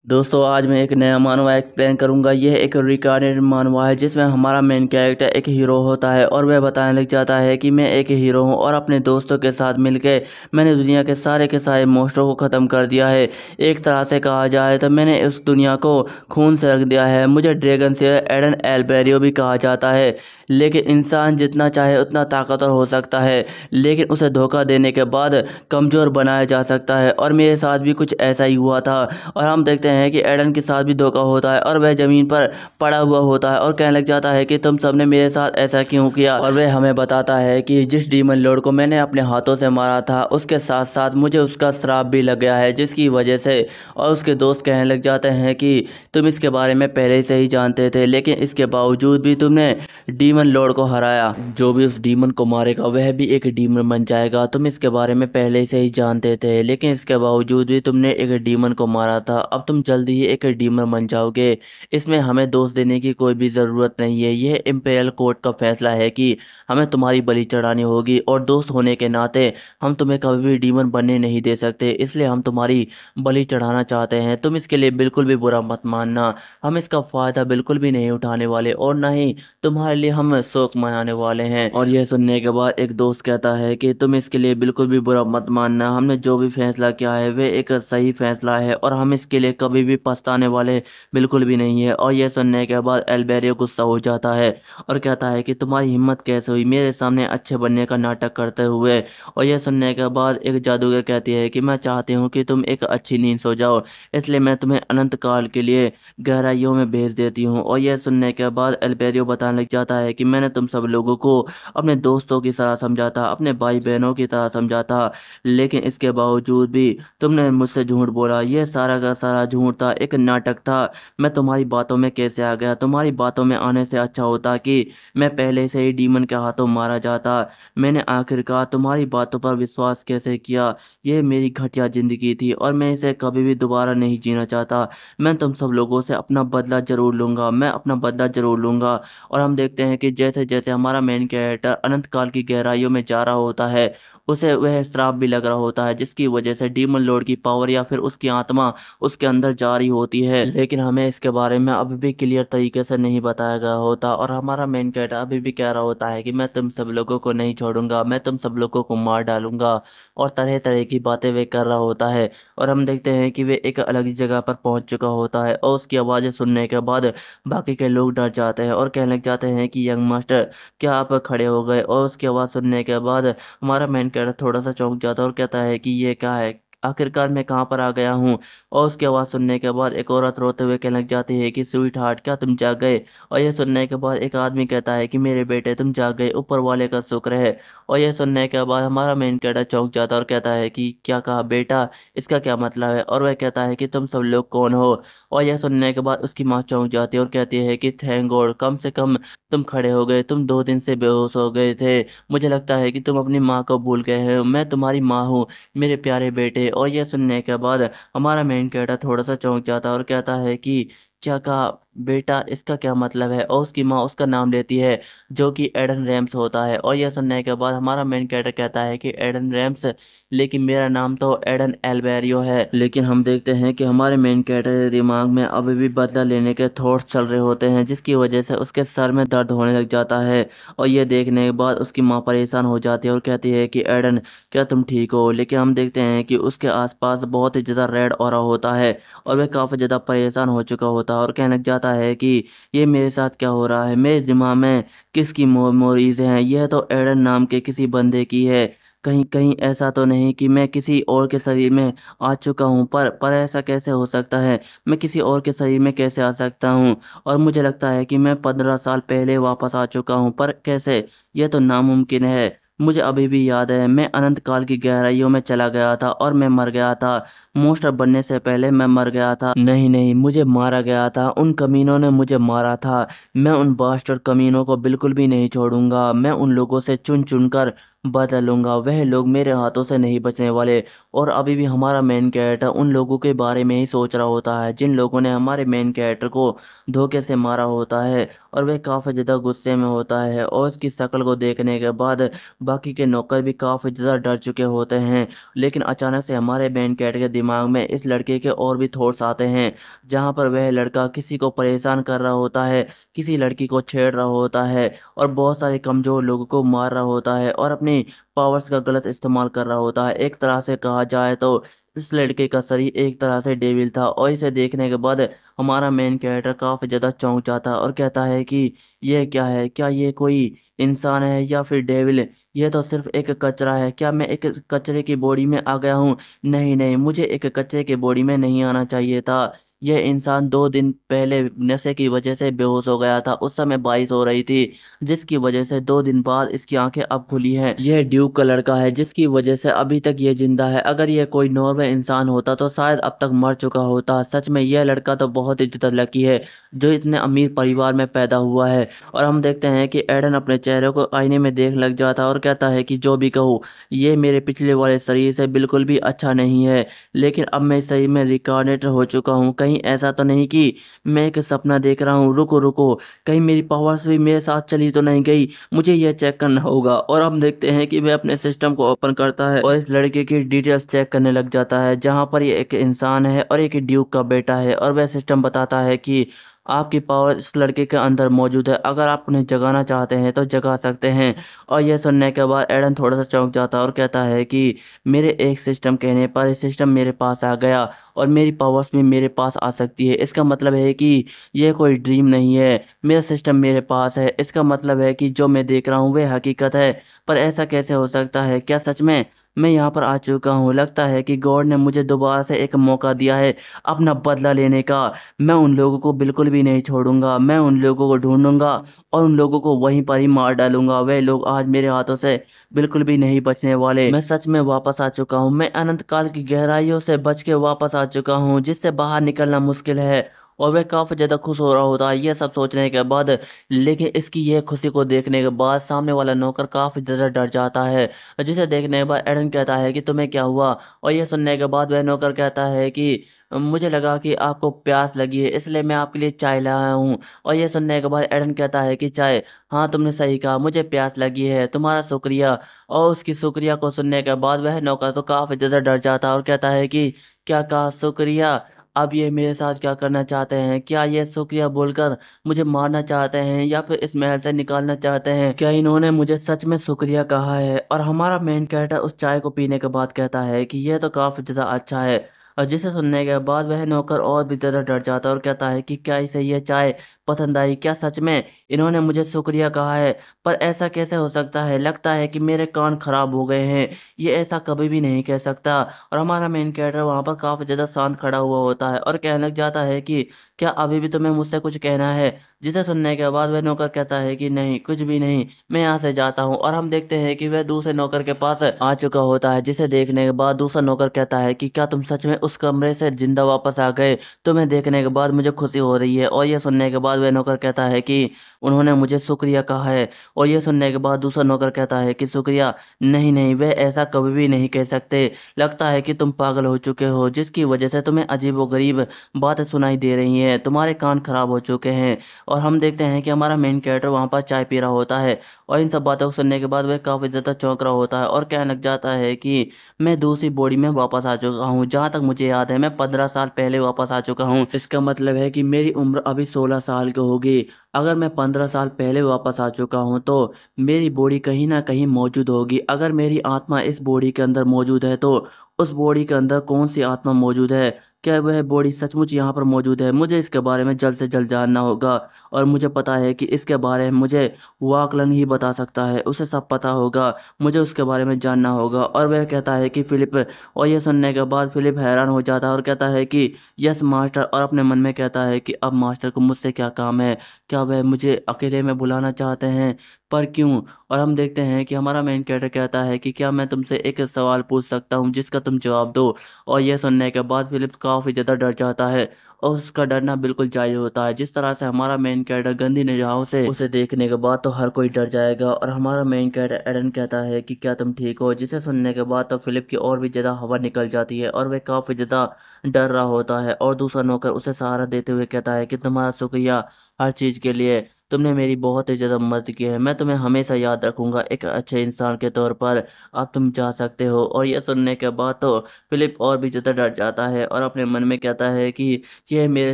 दोस्तों आज मैं एक नया मानवा एक्सप्लेन करूंगा। यह एक रिकार्डेड मानवा है जिसमें हमारा मेन कैरेक्टर एक हीरो होता है और वह बताने लग जाता है कि मैं एक हीरो हूं और अपने दोस्तों के साथ मिलकर मैंने दुनिया के सारे मॉन्स्टरों को ख़त्म कर दिया है। एक तरह से कहा जाए तो मैंने उस दुनिया को खून से रख दिया है। मुझे ड्रैगन से एडन एल्बेरियो भी कहा जाता है। लेकिन इंसान जितना चाहे उतना ताकतवर हो सकता है, लेकिन उसे धोखा देने के बाद कमज़ोर बनाया जा सकता है और मेरे साथ भी कुछ ऐसा ही हुआ था। और हम देखते हैं कि एडन के साथ भी धोखा होता है और वह ज़मीन पर पड़ा हुआ होता है और कहने लग जाता है कि तुम सबने मेरे साथ ऐसा क्यों किया। और वह हमें बताता है कि जिस डीमन लॉर्ड को मैंने अपने हाथों से मारा था उसके साथ साथ मुझे उसका श्राप भी लग गया है, जिसकी वजह से और उसके दोस्त कहने लग जाते हैं कि तुम इसके बारे में पहले से ही जानते थे, लेकिन इसके बावजूद भी तुमने डीमन लॉर्ड को हराया। जो भी उस डीमन को मारेगा वह भी एक डीमन बन जाएगा। तुम इसके बारे में पहले से ही जानते थे, लेकिन इसके बावजूद भी तुमने एक डीमन को मारा था। अब तुम जल्दी ही एक डीमन बन जाओगे। इसमें हमें दोष देने की कोई भी ज़रूरत नहीं है। यह इम्पेरियल कोर्ट का फैसला है कि हमें तुम्हारी बलि चढ़ानी होगी और दोस्त होने के नाते हम तुम्हें कभी भी डीमन बनने नहीं दे सकते, इसलिए हम तुम्हारी बलि चढ़ाना चाहते हैं। तुम इसके लिए बिल्कुल भी बुरा मत मानना। हम इसका फ़ायदा बिल्कुल भी नहीं उठाने वाले और ना ही तुम्हारे लिए हम शोक मनाने वाले हैं। और यह सुनने के बाद एक दोस्त कहता है कि तुम इसके लिए बिल्कुल भी बुरा मत मानना। हमने जो भी फैसला किया है वह एक सही फैसला है और हम इसके लिए कभी भी पछताने वाले बिल्कुल भी नहीं है। और यह सुनने के बाद एल्बेरियो गुस्सा हो जाता है और कहता है कि तुम्हारी हिम्मत कैसे हुई मेरे सामने अच्छे बनने का नाटक करते हुए। और यह सुनने के बाद एक जादूगर कहती है कि मैं चाहती हूँ कि तुम एक अच्छी नींद सो जाओ, इसलिए मैं तुम्हें अनंत काल के लिए गहराइयों में भेज देती हूँ। और यह सुनने के बाद एल्बेरियो बताने लग जाता है कि मैंने तुम सब लोगों को अपने दोस्तों की तरह समझा था, अपने भाई बहनों की तरह समझा था, लेकिन इसके बावजूद भी तुमने मुझसे झूठ बोला। यह सारा का सारा झूठ था, एक नाटक था। मैं तुम्हारी बातों में कैसे आ गया? तुम्हारी बातों में आने से अच्छा होता कि मैं पहले से ही डीमन के हाथों मारा जाता। मैंने आखिरकार तुम्हारी बातों पर विश्वास कैसे किया? यह मेरी घटिया जिंदगी थी और मैं इसे कभी भी दोबारा नहीं जीना चाहता। मैं तुम सब लोगों से अपना बदला जरूर लूंगा, मैं अपना बदला जरूर लूंगा। और हम देखते हैं कि जैसे जैसे हमारा मेन कैरेक्टर अनंत काल की गहराइयों में जा रहा होता है उसे वह श्राप भी लग रहा होता है, जिसकी वजह से डीमन लॉर्ड की पावर या फिर उसकी आत्मा उसके अंदर जा रही होती है। लेकिन हमें इसके बारे में अभी भी क्लियर तरीके से नहीं बताया गया होता और हमारा मेन कैरेक्टर अभी भी कह रहा होता है कि मैं तुम सब लोगों को नहीं छोड़ूंगा, मैं तुम सब लोगों को मार डालूंगा और तरह तरह की बातें वे कर रहा होता है। और हम देखते हैं कि वे एक अलग ही जगह पर पहुंच चुका होता है और उसकी आवाज़ें सुनने के बाद बाकी के लोग डर जाते हैं और कहने लग जाते हैं कि यंग मास्टर क्या आप खड़े हो गए? और उसकी आवाज़ सुनने के बाद हमारा मेन कैरेक्टर थोड़ा सा चौंक जाता है और कहता है कि ये क्या है, आखिरकार मैं कहाँ पर आ गया हूँ? और उसकी आवाज़ सुनने के बाद एक औरत रोते हुए कहने लग जाती है कि स्वीट हार्ट क्या तुम जाग गए? और यह सुनने के बाद एक आदमी कहता है कि मेरे बेटे तुम जाग गए, ऊपर वाले का शुक्र है। और यह सुनने के बाद हमारा मेन कैरेक्टर चौंक जाता है और कहता है कि क्या कहा बेटा, इसका क्या मतलब है? और वह कहता है कि तुम सब लोग कौन हो? और यह सुनने के बाद उसकी माँ चौंक जाती है और कहती है कि थैंक गॉड, कम से कम तुम खड़े हो गए। तुम 2 दिन से बेहोश हो गए थे, मुझे लगता है कि तुम अपनी माँ को भूल गए हो। मैं तुम्हारी माँ हूँ मेरे प्यारे बेटे। और यह सुनने के बाद हमारा मेन कैरेक्टर थोड़ा सा चौंक जाता है और कहता है कि क्या कहा बेटा, इसका क्या मतलब है? और उसकी माँ उसका नाम लेती है जो कि एडन रैम्स होता है। और यह सुनने के बाद हमारा मेन कैरेक्टर कहता है कि एडन रैम्स, लेकिन मेरा नाम तो एडन एल्बेरियो है। लेकिन हम देखते हैं कि हमारे मेन कैरेक्टर के दिमाग में अभी भी बदला लेने के थॉट्स चल रहे होते हैं, जिसकी वजह से उसके सर में दर्द होने लग जाता है। और यह देखने के बाद उसकी माँ परेशान हो जाती है और कहती है कि एडन क्या तुम ठीक हो? लेकिन हम देखते हैं कि उसके आसपास बहुत ही ज़्यादा रेड ऑरा होता है और वह काफ़ी ज़्यादा परेशान हो चुका होता है और कहने लग जाता है कि ये मेरे साथ क्या हो रहा है? मेरे दिमाग में किसकी मेमोरीज हैं? यह तो एडन नाम के किसी बंदे की है। कहीं कहीं ऐसा तो नहीं कि मैं किसी और के शरीर में आ चुका हूँ? पर ऐसा कैसे हो सकता है? मैं किसी और के शरीर में कैसे आ सकता हूँ? और मुझे लगता है कि मैं 15 साल पहले वापस आ चुका हूँ, पर कैसे? यह तो नामुमकिन है। मुझे अभी भी याद है मैं अनंत काल की गहराइयों में चला गया था और मैं मर गया था। मोस्टर बनने से पहले मैं मर गया था। नहीं नहीं, मुझे मारा गया था, उन कमीनों ने मुझे मारा था। मैं उन बास्टर्ड कमीनों को बिल्कुल भी नहीं छोड़ूंगा। मैं उन लोगों से चुन चुन कर बदल लूँगा, वह लोग मेरे हाथों से नहीं बचने वाले। और अभी भी हमारा मेन कैरेक्टर उन लोगों के बारे में ही सोच रहा होता है जिन लोगों ने हमारे मेन कैरेक्टर को धोखे से मारा होता है। और वह काफ़ी ज़्यादा गुस्से में होता है और उसकी शक्ल को देखने के बाद बाकी के नौकर भी काफ़ी ज़्यादा डर चुके होते हैं। लेकिन अचानक से हमारे मेन कैरेक्टर के दिमाग में इस लड़के के और भी थॉट्स आते हैं, जहाँ पर वह लड़का किसी को परेशान कर रहा होता है, किसी लड़की को छेड़ रहा होता है और बहुत सारे कमज़ोर लोगों को मार रहा होता है और अपनी पावर्स का गलत इस्तेमाल कर रहा होता है। एक तरह से कहा जाए तो इस लड़के का शरीर एक तरह से डेविल था और इसे देखने के बाद हमारा मेन कैरेक्टर काफ़ी ज़्यादा चौंक जाता है और कहता है कि ये क्या है? क्या ये कोई इंसान है या फिर डेविल? ये तो सिर्फ एक कचरा है। क्या मैं एक कचरे की बॉडी में आ गया हूँ? नहीं, नहीं, मुझे एक कचरे की बॉडी में नहीं आना चाहिए था। यह इंसान 2 दिन पहले नशे की वजह से बेहोश हो गया था। उस समय बारिश हो रही थी, जिसकी वजह से 2 दिन बाद इसकी आंखें अब खुली हैं। यह ड्यूक का लड़का है जिसकी वजह से अभी तक ये जिंदा है। अगर यह कोई नॉर्मल इंसान होता तो शायद अब तक मर चुका होता। सच में यह लड़का तो बहुत ही ज़्यादा लकी है जो इतने अमीर परिवार में पैदा हुआ है। और हम देखते हैं कि एडन अपने चेहरे को आईने में देख लग जाता है और कहता है कि जो भी कहूँ, ये मेरे पिछले वाले शरीर से बिल्कुल भी अच्छा नहीं है। लेकिन अब मैं इस शरीर में रिकार्नेट हो चुका हूँ। कहीं ऐसा तो नहीं कि मैं एक सपना देख रहा हूँ? रुको, रुको, कहीं मेरी पावर्स भी मेरे साथ चली तो नहीं गई? मुझे यह चेक करना होगा। और हम देखते हैं कि वह अपने सिस्टम को ओपन करता है और इस लड़के की डिटेल्स चेक करने लग जाता है, जहाँ पर ये एक इंसान है और एक ड्यूक का बेटा है। और वह सिस्टम बताता है कि आपकी पावर इस लड़के के अंदर मौजूद है, अगर आप उन्हें जगाना चाहते हैं तो जगा सकते हैं। और यह सुनने के बाद एडन थोड़ा सा चौंक जाता है और कहता है कि मेरे एक सिस्टम कहने पर ये सिस्टम मेरे पास आ गया और मेरी पावर्स भी मेरे पास आ सकती है। इसका मतलब है कि यह कोई ड्रीम नहीं है, मेरा सिस्टम मेरे पास है। इसका मतलब है कि जो मैं देख रहा हूँ वह हकीकत है। पर ऐसा कैसे हो सकता है? क्या सच में मैं यहाँ पर आ चुका हूँ? लगता है कि गॉड ने मुझे दोबारा से एक मौका दिया है अपना बदला लेने का। मैं उन लोगों को बिल्कुल भी नहीं छोड़ूंगा। मैं उन लोगों को ढूंढूंगा और उन लोगों को वहीं पर ही मार डालूंगा। वे लोग आज मेरे हाथों से बिल्कुल भी नहीं बचने वाले। मैं सच में वापस आ चुका हूँ। मैं अनंत काल की गहराइयों से बच के वापस आ चुका हूँ, जिससे बाहर निकलना मुश्किल है। और वह काफ़ी ज़्यादा खुश हो रहा होता है ये सब सोचने के बाद। लेकिन इसकी यह खुशी को देखने के बाद सामने वाला नौकर काफ़ी ज़्यादा डर जाता है, जिसे देखने के बाद एडन कहता है कि तुम्हें क्या हुआ? और यह सुनने के बाद वह नौकर कहता है कि मुझे लगा कि आपको प्यास लगी है, इसलिए मैं आपके लिए चाय लाया हूँ। और यह सुनने के बाद एडन कहता है कि चाय? हाँ, तुमने सही कहा, मुझे प्यास लगी है, तुम्हारा शुक्रिया। और उसकी शुक्रिया को सुनने के बाद वह नौकर तो काफ़ी ज़्यादा डर जाता है और कहता है कि क्या कहा शुक्रिया? अब ये मेरे साथ क्या करना चाहते हैं? क्या ये शुक्रिया बोलकर मुझे मारना चाहते हैं या फिर इस महल से निकालना चाहते हैं? क्या इन्होंने मुझे सच में शुक्रिया कहा है? और हमारा मेन कैरेक्टर उस चाय को पीने के बाद कहता है कि यह तो काफ़ी ज़्यादा अच्छा है। और जिसे सुनने के बाद वह नौकर और भी ज़्यादा डर जाता है और कहता है कि क्या इसे ये चाय पसंद आई? क्या सच में इन्होंने मुझे शुक्रिया कहा है? पर ऐसा कैसे हो सकता है? लगता है कि मेरे कान खराब हो गए हैं। ये ऐसा कभी भी नहीं कह सकता। और हमारा मेन कैरेक्टर वहाँ पर काफ़ी ज़्यादा शांत खड़ा हुआ होता है और कहने लग जाता है कि क्या अभी भी तुम्हें मुझसे कुछ कहना है? जिसे सुनने के बाद वह नौकर कहता है कि नहीं, कुछ भी नहीं, मैं यहाँ से जाता हूँ। और हम देखते हैं कि वह दूसरे नौकर के पास आ चुका होता है, जिसे देखने के बाद दूसरा नौकर कहता है कि क्या तुम सच में उस कमरे से जिंदा वापस आ गए? तुम्हें देखने के बाद मुझे खुशी हो रही है। और यह सुनने के बाद वह नौकर कहता है कि उन्होंने मुझे शुक्रिया कहा है। और यह सुनने के बाद दूसरा नौकर कहता है कि शुक्रिया? नहीं, नहीं, वह ऐसा कभी भी नहीं कह सकते। लगता है कि तुम पागल हो चुके हो, जिसकी वजह से तुम्हें अजीबोगरीब बातें सुनाई दे रही हैं, तुम्हारे कान खराब हो चुके हैं। और हम देखते हैं कि हमारा मेन कैरेक्टर वहाँ पर चाय पी रहा होता है और इन सब बातों को सुनने के बाद वह काफ़ी ज़्यादा चौंक रहा होता है और कहने लग जाता है कि मैं दूसरी बॉडी में वापस आ चुका हूँ। जहाँ तक मुझे याद है मैं 15 साल पहले वापस आ चुका हूँ। इसका मतलब है कि मेरी उम्र अभी 16 साल की होगी। अगर मैं 15 साल पहले वापस आ चुका हूँ तो मेरी बॉडी कहीं ना कहीं मौजूद होगी। अगर मेरी आत्मा इस बॉडी के अंदर मौजूद है तो उस बॉडी के अंदर कौन सी आत्मा मौजूद है? क्या वह बॉडी सचमुच यहाँ पर मौजूद है? मुझे इसके बारे में जल्द से जल्द जानना होगा। और मुझे पता है कि इसके बारे में मुझे वाकलन ही बता सकता है, उसे सब पता होगा। मुझे उसके बारे में जानना होगा। और वह कहता है कि फिलिप। और यह सुनने के बाद फिलिप हैरान हो जाता है और कहता है कि यस मास्टर। और अपने मन में कहता है कि अब मास्टर को मुझसे क्या काम है? क्या वह मुझे अकेले में बुलाना चाहते हैं? पर क्यों? और हम देखते हैं कि हमारा मेन कैरेक्टर कहता है कि क्या मैं तुमसे एक सवाल पूछ सकता हूँ जिसका तुम जवाब दो। और यह सुनने के बाद फिलिप काफ़ी ज़्यादा डर जाता है और उसका डरना बिल्कुल जायज़ होता है। जिस तरह से हमारा मेन कैरेक्टर गंदी निगाहों से उसे देखने के बाद तो हर कोई डर जाएगा। और हमारा मेन कैरेक्टर एडन कहता है कि क्या तुम ठीक हो, जिसे सुनने के बाद तो फिलिप की और भी ज़्यादा हवा निकल जाती है और वह काफ़ी ज़्यादा डर रहा होता है। और दूसरा नौकर उसे सहारा देते हुए कहता है कि तुम्हारा शुक्रिया हर चीज़ के लिए, तुमने मेरी बहुत ही ज़्यादा मदद की है, मैं तुम्हें हमेशा याद रखूंगा एक अच्छे इंसान के तौर पर, अब तुम जा सकते हो। और यह सुनने के बाद तो फिलिप और भी ज़्यादा डर जाता है और अपने मन में कहता है कि यह मेरे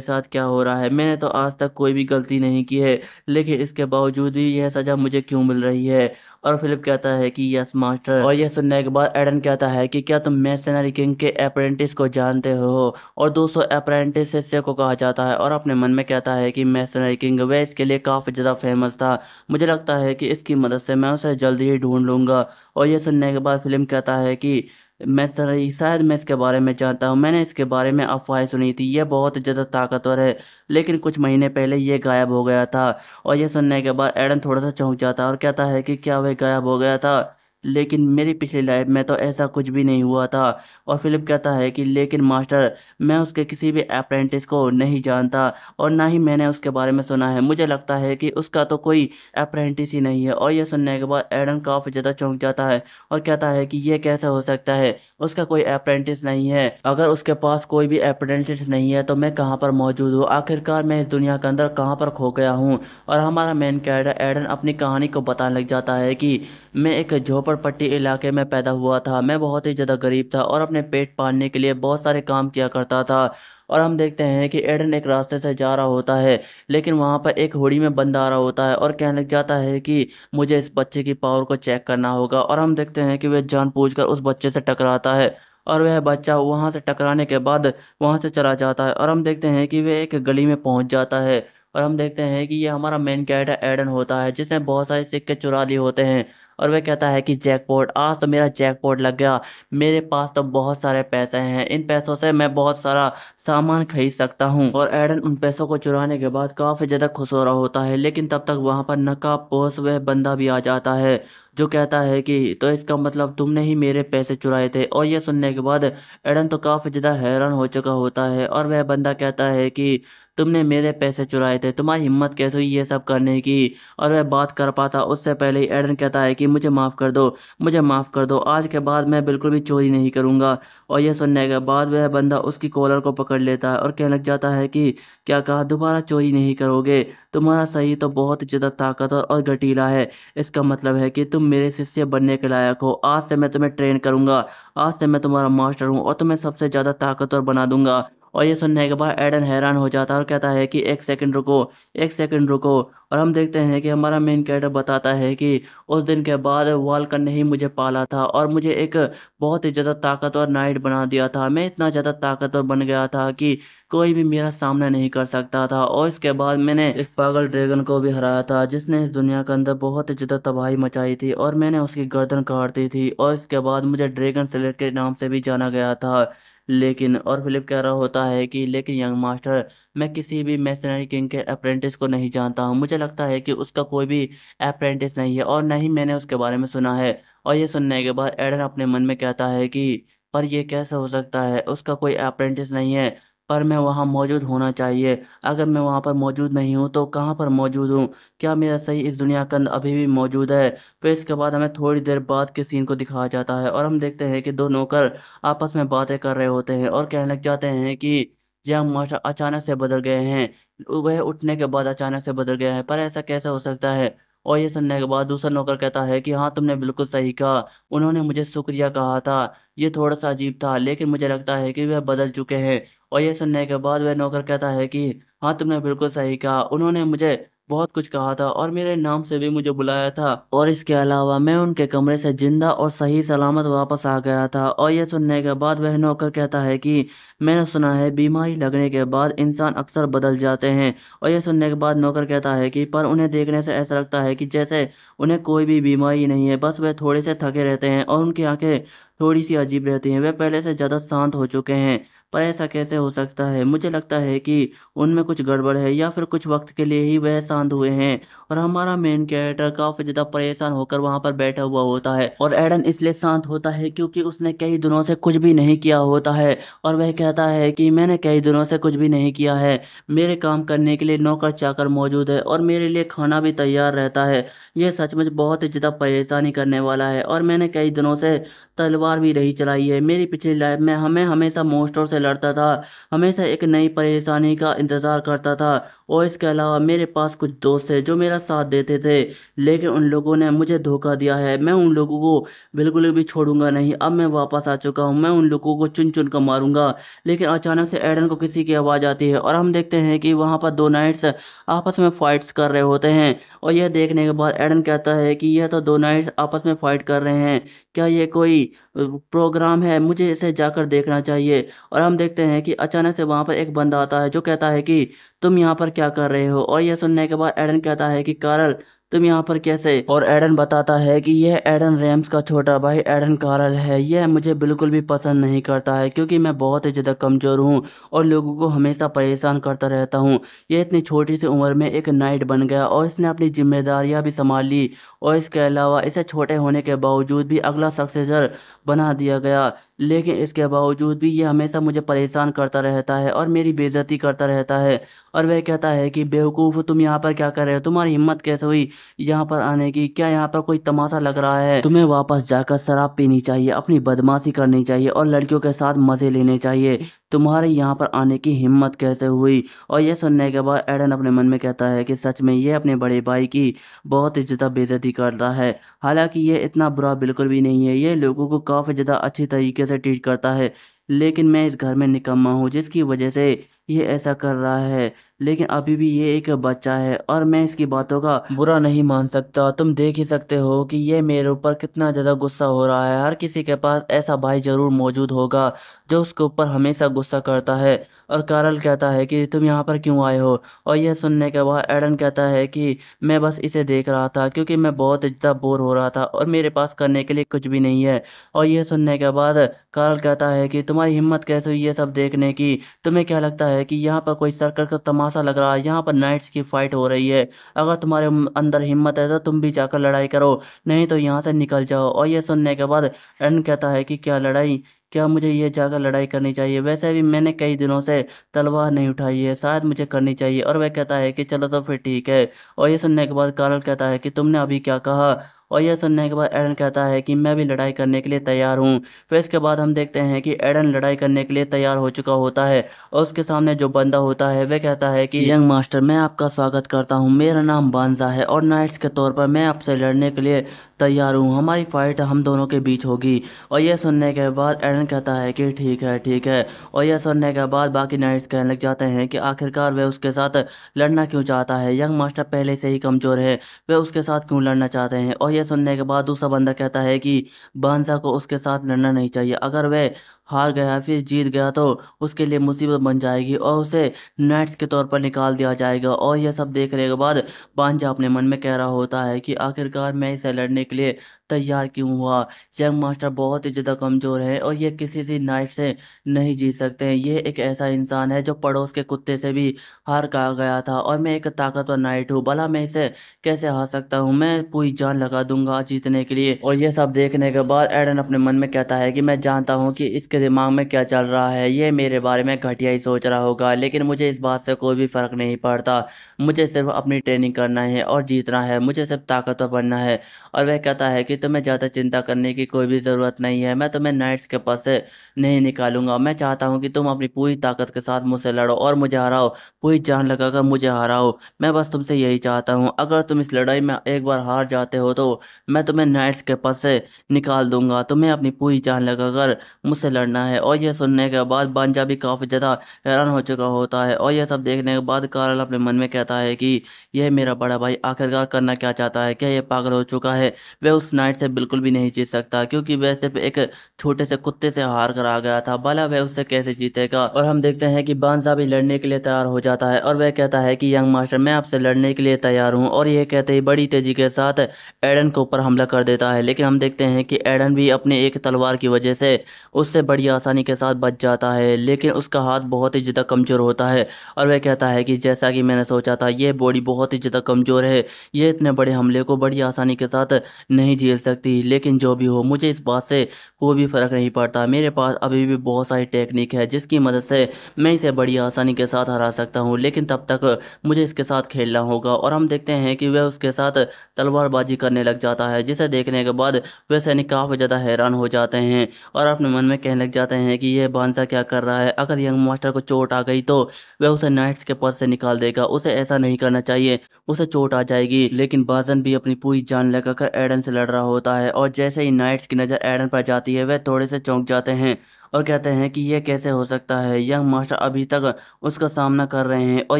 साथ क्या हो रहा है, मैंने तो आज तक कोई भी गलती नहीं की है, लेकिन इसके बावजूद भी यह सज़ा मुझे क्यों मिल रही है। और फिलिप कहता है कि यस मास्टर। और यह सुनने के बाद एडन कहता है कि क्या तुम मैसनरी किंग के अप्रेंटिस को जानते हो। और 200 अप्रेंटिस को कहा जाता है और अपने मन में कहता है कि मैसनरी किंग वह इसके लिए काफ़ी ज़्यादा फेमस था, मुझे लगता है कि इसकी मदद से मैं उसे जल्दी ही ढूंढ लूँगा। और ये सुनने के बाद फिल्म कहता है कि मैसनरी, शायद मैं इसके बारे में जानता हूँ, मैंने इसके बारे में अफवाहें सुनी थी, यह बहुत ज़्यादा ताकतवर है, लेकिन कुछ महीने पहले ये गायब हो गया था। और ये सुनने के बाद एडन थोड़ा सा चौंक जाता है और कहता है कि क्या वह गायब हो गया था, लेकिन मेरी पिछली लाइफ में तो ऐसा कुछ भी नहीं हुआ था। और फिलिप कहता है कि लेकिन मास्टर, मैं उसके किसी भी अप्रेंटिस को नहीं जानता और ना ही मैंने उसके बारे में सुना है, मुझे लगता है कि उसका तो कोई अप्रेंटिस ही नहीं है। और यह सुनने के बाद एडन काफ़ी ज़्यादा चौंक जाता है और कहता है कि यह कैसे हो सकता है, उसका कोई अप्रेंटिस नहीं है, अगर उसके पास कोई भी अप्रेंटिस नहीं है तो मैं कहाँ पर मौजूद हूँ, आखिरकार मैं इस दुनिया के अंदर कहाँ पर खो गया हूँ। और हमारा मेन कैरेक्टर एडन अपनी कहानी को बताने लग जाता है कि मैं एक झोपड़पट्टी इलाके में पैदा हुआ था, मैं बहुत ही ज़्यादा गरीब था और अपने पेट पालने के लिए बहुत सारे काम किया करता था। और हम देखते हैं कि एडन एक रास्ते से जा रहा होता है, लेकिन वहाँ पर एक होड़ी में बंदा आ रहा होता है और कहने लग जाता है कि मुझे इस बच्चे की पावर को चेक करना होगा। और हम देखते हैं कि वह जानबूझकर उस बच्चे से टकराता है और वह बच्चा वहाँ से टकराने के बाद वहाँ से चला जाता है। और हम देखते हैं कि वह एक गली में पहुँच जाता है और हम देखते हैं कि ये हमारा मेन कैरेक्टर एडन होता है जिसने बहुत सारे सिक्के चुरा लिए होते हैं। और वह कहता है कि जैकपॉट, आज तो मेरा जैकपॉट लग गया, मेरे पास तो बहुत सारे पैसे हैं, इन पैसों से मैं बहुत सारा सामान खरीद सकता हूँ। और एडन उन पैसों को चुराने के बाद काफ़ी ज़्यादा खुश हो रहा होता है, लेकिन तब तक वहाँ पर नकाबपोश वह बंदा भी आ जाता है जो कहता है कि तो इसका मतलब तुमने ही मेरे पैसे चुराए थे। और यह सुनने के बाद एडन तो काफ़ी ज़्यादा हैरान हो चुका होता है और वह बंदा कहता है कि तुमने मेरे पैसे चुराए थे, तुम्हारी हिम्मत कैसे हुई ये सब करने की। और वह बात कर पाता उससे पहले ही एडन कहता है कि मुझे माफ़ कर दो, मुझे माफ़ कर दो, आज के बाद मैं बिल्कुल भी चोरी नहीं करूँगा। और यह सुनने के बाद वह बंदा उसकी कॉलर को पकड़ लेता है और कहने लग जाता है कि क्या कहा, दोबारा चोरी नहीं करोगे, तुम्हारा सही तो बहुत ज़्यादा ताकतवर और घटीला है, इसका मतलब है कि तुम मेरे शिष्य बनने के लायक हो, आज से मैं तुम्हें ट्रेन करूँगा, आज से मैं तुम्हारा मास्टर हूँ और तुम्हें सबसे ज़्यादा ताकतवर बना दूंगा। और ये सुनने के बाद एडन हैरान हो जाता है और कहता है कि एक सेकंड रुको, एक सेकंड रुको। और हम देखते हैं कि हमारा मेन कैरेक्टर बताता है कि उस दिन के बाद वाल्कन ने ही मुझे पाला था और मुझे एक बहुत ही ज़्यादा ताकतवर नाइट बना दिया था, मैं इतना ज़्यादा ताकतवर बन गया था कि कोई भी मेरा सामना नहीं कर सकता था। और इसके बाद मैंने एक पागल ड्रैगन को भी हराया था जिसने इस दुनिया के अंदर बहुत ही ज़्यादा तबाही मचाई थी और मैंने उसकी गर्दन काट दी थी। और इसके बाद मुझे ड्रैगन स्लेयर के नाम से भी जाना गया था। लेकिन और फिलिप कह रहा होता है कि लेकिन यंग मास्टर, मैं किसी भी मैसनरी किंग के अप्रेंटिस को नहीं जानता हूँ, मुझे लगता है कि उसका कोई भी अप्रेंटिस नहीं है और न ही मैंने उसके बारे में सुना है। और ये सुनने के बाद एडन अपने मन में कहता है कि पर यह कैसे हो सकता है, उसका कोई अप्रेंटिस नहीं है, पर मैं वहाँ मौजूद होना चाहिए, अगर मैं वहाँ पर मौजूद नहीं हूँ तो कहाँ पर मौजूद हूँ, क्या मेरा सही इस दुनिया के अंदर अभी भी मौजूद है। फिर इसके बाद हमें थोड़ी देर बाद के सीन को दिखाया जाता है और हम देखते हैं कि दो नौकर आपस में बातें कर रहे होते हैं और कहने लग जाते हैं कि यह मास्टर अचानक से बदल गए हैं, वह उठने के बाद अचानक से बदल गया है, पर ऐसा कैसे हो सकता है। और ये सुनने के बाद दूसरा नौकर कहता है कि हाँ, तुमने बिल्कुल सही कहा, उन्होंने मुझे शुक्रिया कहा था, ये थोड़ा सा अजीब था, लेकिन मुझे लगता है कि वह बदल चुके हैं। और ये सुनने के बाद वह नौकर कहता है कि हाँ, तुमने बिल्कुल सही कहा, उन्होंने मुझे बहुत कुछ कहा था और मेरे नाम से भी मुझे बुलाया था, और इसके अलावा मैं उनके कमरे से जिंदा और सही सलामत वापस आ गया था। और ये सुनने के बाद वह नौकर कहता है कि मैंने सुना है बीमारी लगने के बाद इंसान अक्सर बदल जाते हैं। और ये सुनने के बाद नौकर कहता है कि पर उन्हें देखने से ऐसा लगता है कि जैसे उन्हें कोई भी बीमारी नहीं है, बस वे थोड़े से थके रहते हैं और उनकी आंखें थोड़ी सी अजीब रहती हैं। वे पहले से ज़्यादा शांत हो चुके हैं। पर ऐसा कैसे हो सकता है? मुझे लगता है कि उनमें कुछ गड़बड़ है या फिर कुछ वक्त के लिए ही वह शांत हुए हैं। और हमारा मेन कैरेक्टर काफ़ी ज़्यादा परेशान होकर वहाँ पर बैठा हुआ होता है और एडन इसलिए शांत होता है क्योंकि उसने कई दिनों से कुछ भी नहीं किया होता है। और वह कहता है कि मैंने कई दिनों से कुछ भी नहीं किया है। मेरे काम करने के लिए नौकर चाकर मौजूद है और मेरे लिए खाना भी तैयार रहता है। यह सचमुच बहुत ही ज़्यादा परेशानी करने वाला है और मैंने कई दिनों से तलवार भी नहीं चलाई है। मेरी पिछली लाइफ में हमें हमेशा मॉन्स्टर से लड़ता था, हमेशा एक नई परेशानी का इंतज़ार करता था। और इसके अलावा मेरे पास कुछ दोस्त थे जो मेरा साथ देते थे, लेकिन उन लोगों ने मुझे धोखा दिया है। मैं उन लोगों को बिल्कुल भी छोड़ूंगा नहीं। अब मैं वापस आ चुका हूँ, मैं उन लोगों को चुन चुन कर मारूंगा। लेकिन अचानक से एडन को किसी की आवाज़ आती है और हम देखते हैं कि वहाँ पर दो नाइट्स आपस में फाइट्स कर रहे होते हैं। और यह देखने के बाद एडन कहता है कि यह तो दो नाइट्स आपस में फाइट कर रहे हैं, क्या ये कोई प्रोग्राम है? मुझे इसे जाकर देखना चाहिए। और हम देखते हैं कि अचानक से वहाँ पर एक बंदा आता है जो कहता है कि तुम यहाँ पर क्या कर रहे हो? और यह सुनने के बाद एडन कहता है कि कारल, तुम यहाँ पर कैसे? और एडन बताता है कि यह एडन रेम्स का छोटा भाई एडन कारल है। यह मुझे बिल्कुल भी पसंद नहीं करता है क्योंकि मैं बहुत ही ज़्यादा कमज़ोर हूँ और लोगों को हमेशा परेशान करता रहता हूँ। यह इतनी छोटी सी उम्र में एक नाइट बन गया और इसने अपनी जिम्मेदारियाँ भी संभाल ली। और इसके अलावा इसे छोटे होने के बावजूद भी अगला सक्सेसर बना दिया गया। लेकिन इसके बावजूद भी ये हमेशा मुझे परेशान करता रहता है और मेरी बेइज्जती करता रहता है। और वह कहता है कि बेवकूफ़, तुम यहाँ पर क्या कर रहे हो? तुम्हारी हिम्मत कैसे हुई यहाँ पर आने की? क्या यहाँ पर कोई तमाशा लग रहा है? तुम्हें वापस जाकर शराब पीनी चाहिए, अपनी बदमाशी करनी चाहिए और लड़कियों के साथ मज़े लेने चाहिए। तुम्हारे यहाँ पर आने की हिम्मत कैसे हुई? और यह सुनने के बाद एडन अपने मन में कहता है कि सच में ये अपने बड़े भाई की बहुत ही ज़्यादा बेइज्जती करता है। हालांकि ये इतना बुरा बिल्कुल भी नहीं है, ये लोगों को काफ़ी ज़्यादा अच्छी तरीके से ट्रीट करता है। लेकिन मैं इस घर में निकम्मा हूँ जिसकी वजह से ये ऐसा कर रहा है। लेकिन अभी भी ये एक बच्चा है और मैं इसकी बातों का बुरा नहीं मान सकता। तुम देख ही सकते हो कि ये मेरे ऊपर कितना ज़्यादा गुस्सा हो रहा है। हर किसी के पास ऐसा भाई ज़रूर मौजूद होगा जो उसके ऊपर हमेशा गुस्सा करता है। और कारल कहता है कि तुम यहाँ पर क्यों आए हो? और यह सुनने के बाद एडन कहता है कि मैं बस इसे देख रहा था क्योंकि मैं बहुत ज़्यादा बोर हो रहा था और मेरे पास करने के लिए कुछ भी नहीं है। और यह सुनने के बाद कारल कहता है कि तुम्हारी हिम्मत कैसे हुई ये सब देखने की? तुम्हें क्या लगता है कि यहाँ पर कोई सर्कस का तमाशा लग रहा है? यहाँ पर नाइट्स की फाइट हो रही है। अगर तुम्हारे अंदर हिम्मत है तो तुम भी जाकर लड़ाई करो, नहीं तो यहाँ से निकल जाओ। और यह सुनने के बाद एडन कहता है कि क्या लड़ाई? क्या मुझे ये जाकर लड़ाई करनी चाहिए? वैसे भी मैंने कई दिनों से तलवार नहीं उठाई है, शायद मुझे करनी चाहिए। और वह कहता है कि चलो तो फिर ठीक है। और ये सुनने के बाद कारल कहता है कि तुमने अभी क्या कहा? और यह सुनने के बाद एडन कहता है कि मैं भी लड़ाई करने के लिए तैयार हूँ। फिर इसके बाद हम देखते हैं कि एडन लड़ाई करने के लिए तैयार हो चुका होता है और उसके सामने जो बंदा होता है वह कहता है कि यंग मास्टर, मैं आपका स्वागत करता हूँ। मेरा नाम बांजा है और नाइट्स के तौर पर मैं आपसे लड़ने के लिए तैयार हूँ। हमारी फाइट हम दोनों के बीच होगी। और यह सुनने के बाद एडन कहता है कि ठीक है ठीक है। और यह सुनने के बाद बाकी नाइट्स कहने लग जाते हैं कि आखिरकार वह उसके साथ लड़ना क्यों चाहता है? यंग मास्टर पहले से ही कमज़ोर है, वे उसके साथ क्यों लड़ना चाहते हैं? और यह सुनने के बाद दूसरा बंदा कहता है कि बांसा को उसके साथ लड़ना नहीं चाहिए। अगर वह हार गया फिर जीत गया तो उसके लिए मुसीबत बन जाएगी और उसे नाइट्स के तौर पर निकाल दिया जाएगा। और यह सब देखने के बाद बांजा अपने मन में कह रहा होता है कि आखिरकार मैं इसे लड़ने के लिए तैयार क्यों हुआ? यंग मास्टर बहुत ही ज़्यादा कमज़ोर है और ये किसी भी नाइट से नहीं जीत सकते हैं। ये एक ऐसा इंसान है जो पड़ोस के कुत्ते से भी हार खा गया था और मैं एक ताकतवर नाइट हूँ, भला मैं इसे कैसे हार सकता हूँ? मैं पूरी जान लगा दूंगा जीतने के लिए। और ये सब देखने के बाद एडन अपने मन में कहता है कि मैं जानता हूँ कि इसके दिमाग में क्या चल रहा है। ये मेरे बारे में घटिया ही सोच रहा होगा, लेकिन मुझे इस बात से कोई भी फ़र्क नहीं पड़ता। मुझे सिर्फ अपनी ट्रेनिंग करना है और जीतना है, मुझे सिर्फ ताकतवर बनना है। और वह कहता है कि तुम्हें ज़्यादा चिंता करने की कोई भी ज़रूरत नहीं है, मैं तुम्हें नाइट्स के पास से नहीं निकालूंगा। मैं चाहता हूँ कि तुम अपनी पूरी ताकत के साथ मुझसे लड़ो और मुझे हराओ, पूरी जान लगाकर मुझे हराओ। मैं बस तुमसे यही चाहता हूँ। अगर तुम इस लड़ाई में एक बार हार जाते हो तो मैं तुम्हें नाइट्स के पास से निकाल दूंगा। तुम्हें अपनी पूरी जान लगाकर मुझसे लड़ना करना है। और यह सुनने के बाद बांजा भी काफ़ी ज़्यादा हैरान हो चुका होता है। और यह सब देखने के बाद कार्ल अपने मन में कहता है कि यह मेरा बड़ा भाई आखिरकार करना क्या चाहता है, क्या यह पागल हो चुका है। वह उस नाइट से बिल्कुल भी नहीं जीत सकता, क्योंकि वह सिर्फ एक छोटे से कुत्ते से हार कर आ गया था, भला वह उससे कैसे जीतेगा। और हम देखते हैं कि बांजा भी लड़ने के लिए तैयार हो जाता है और वह कहता है कि यंग मास्टर, मैं आपसे लड़ने के लिए तैयार हूँ। और यह कहते ही बड़ी तेजी के साथ एडन के ऊपर हमला कर देता है। लेकिन हम देखते हैं कि एडन भी अपने एक तलवार की वजह से उससे बड़ी आसानी के साथ बच जाता है, लेकिन उसका हाथ बहुत ही ज़्यादा कमज़ोर होता है। और वह कहता है कि जैसा कि मैंने सोचा था, यह बॉडी बहुत ही ज़्यादा कमज़ोर है, ये इतने बड़े हमले को बड़ी आसानी के साथ नहीं झेल सकती। लेकिन जो भी हो, मुझे इस बात से कोई भी फ़र्क नहीं पड़ता। मेरे पास अभी भी बहुत सारी टेक्निक है जिसकी मदद से मैं इसे बड़ी आसानी के साथ हरा सकता हूँ, लेकिन तब तक मुझे इसके साथ खेलना होगा। और हम देखते हैं कि वह उसके साथ तलवारबाजी करने लग जाता है, जिसे देखने के बाद वह सैनिक काफ़ी ज़्यादा हैरान हो जाते हैं और अपने मन में कहने लग जाते हैं कि यह बांसा क्या कर रहा है। अगर यंग मास्टर को चोट आ गई तो वह उसे नाइट्स के पद से निकाल देगा, उसे ऐसा नहीं करना चाहिए, उसे चोट आ जाएगी। लेकिन बाजन भी अपनी पूरी जान लगाकर एडन से लड़ रहा होता है और जैसे ही नाइट्स की नज़र एडन पर जाती है, वह थोड़े से चौंक जाते हैं और कहते हैं कि यह कैसे हो सकता है। यंग मास्टर अभी तक उसका सामना कर रहे हैं। और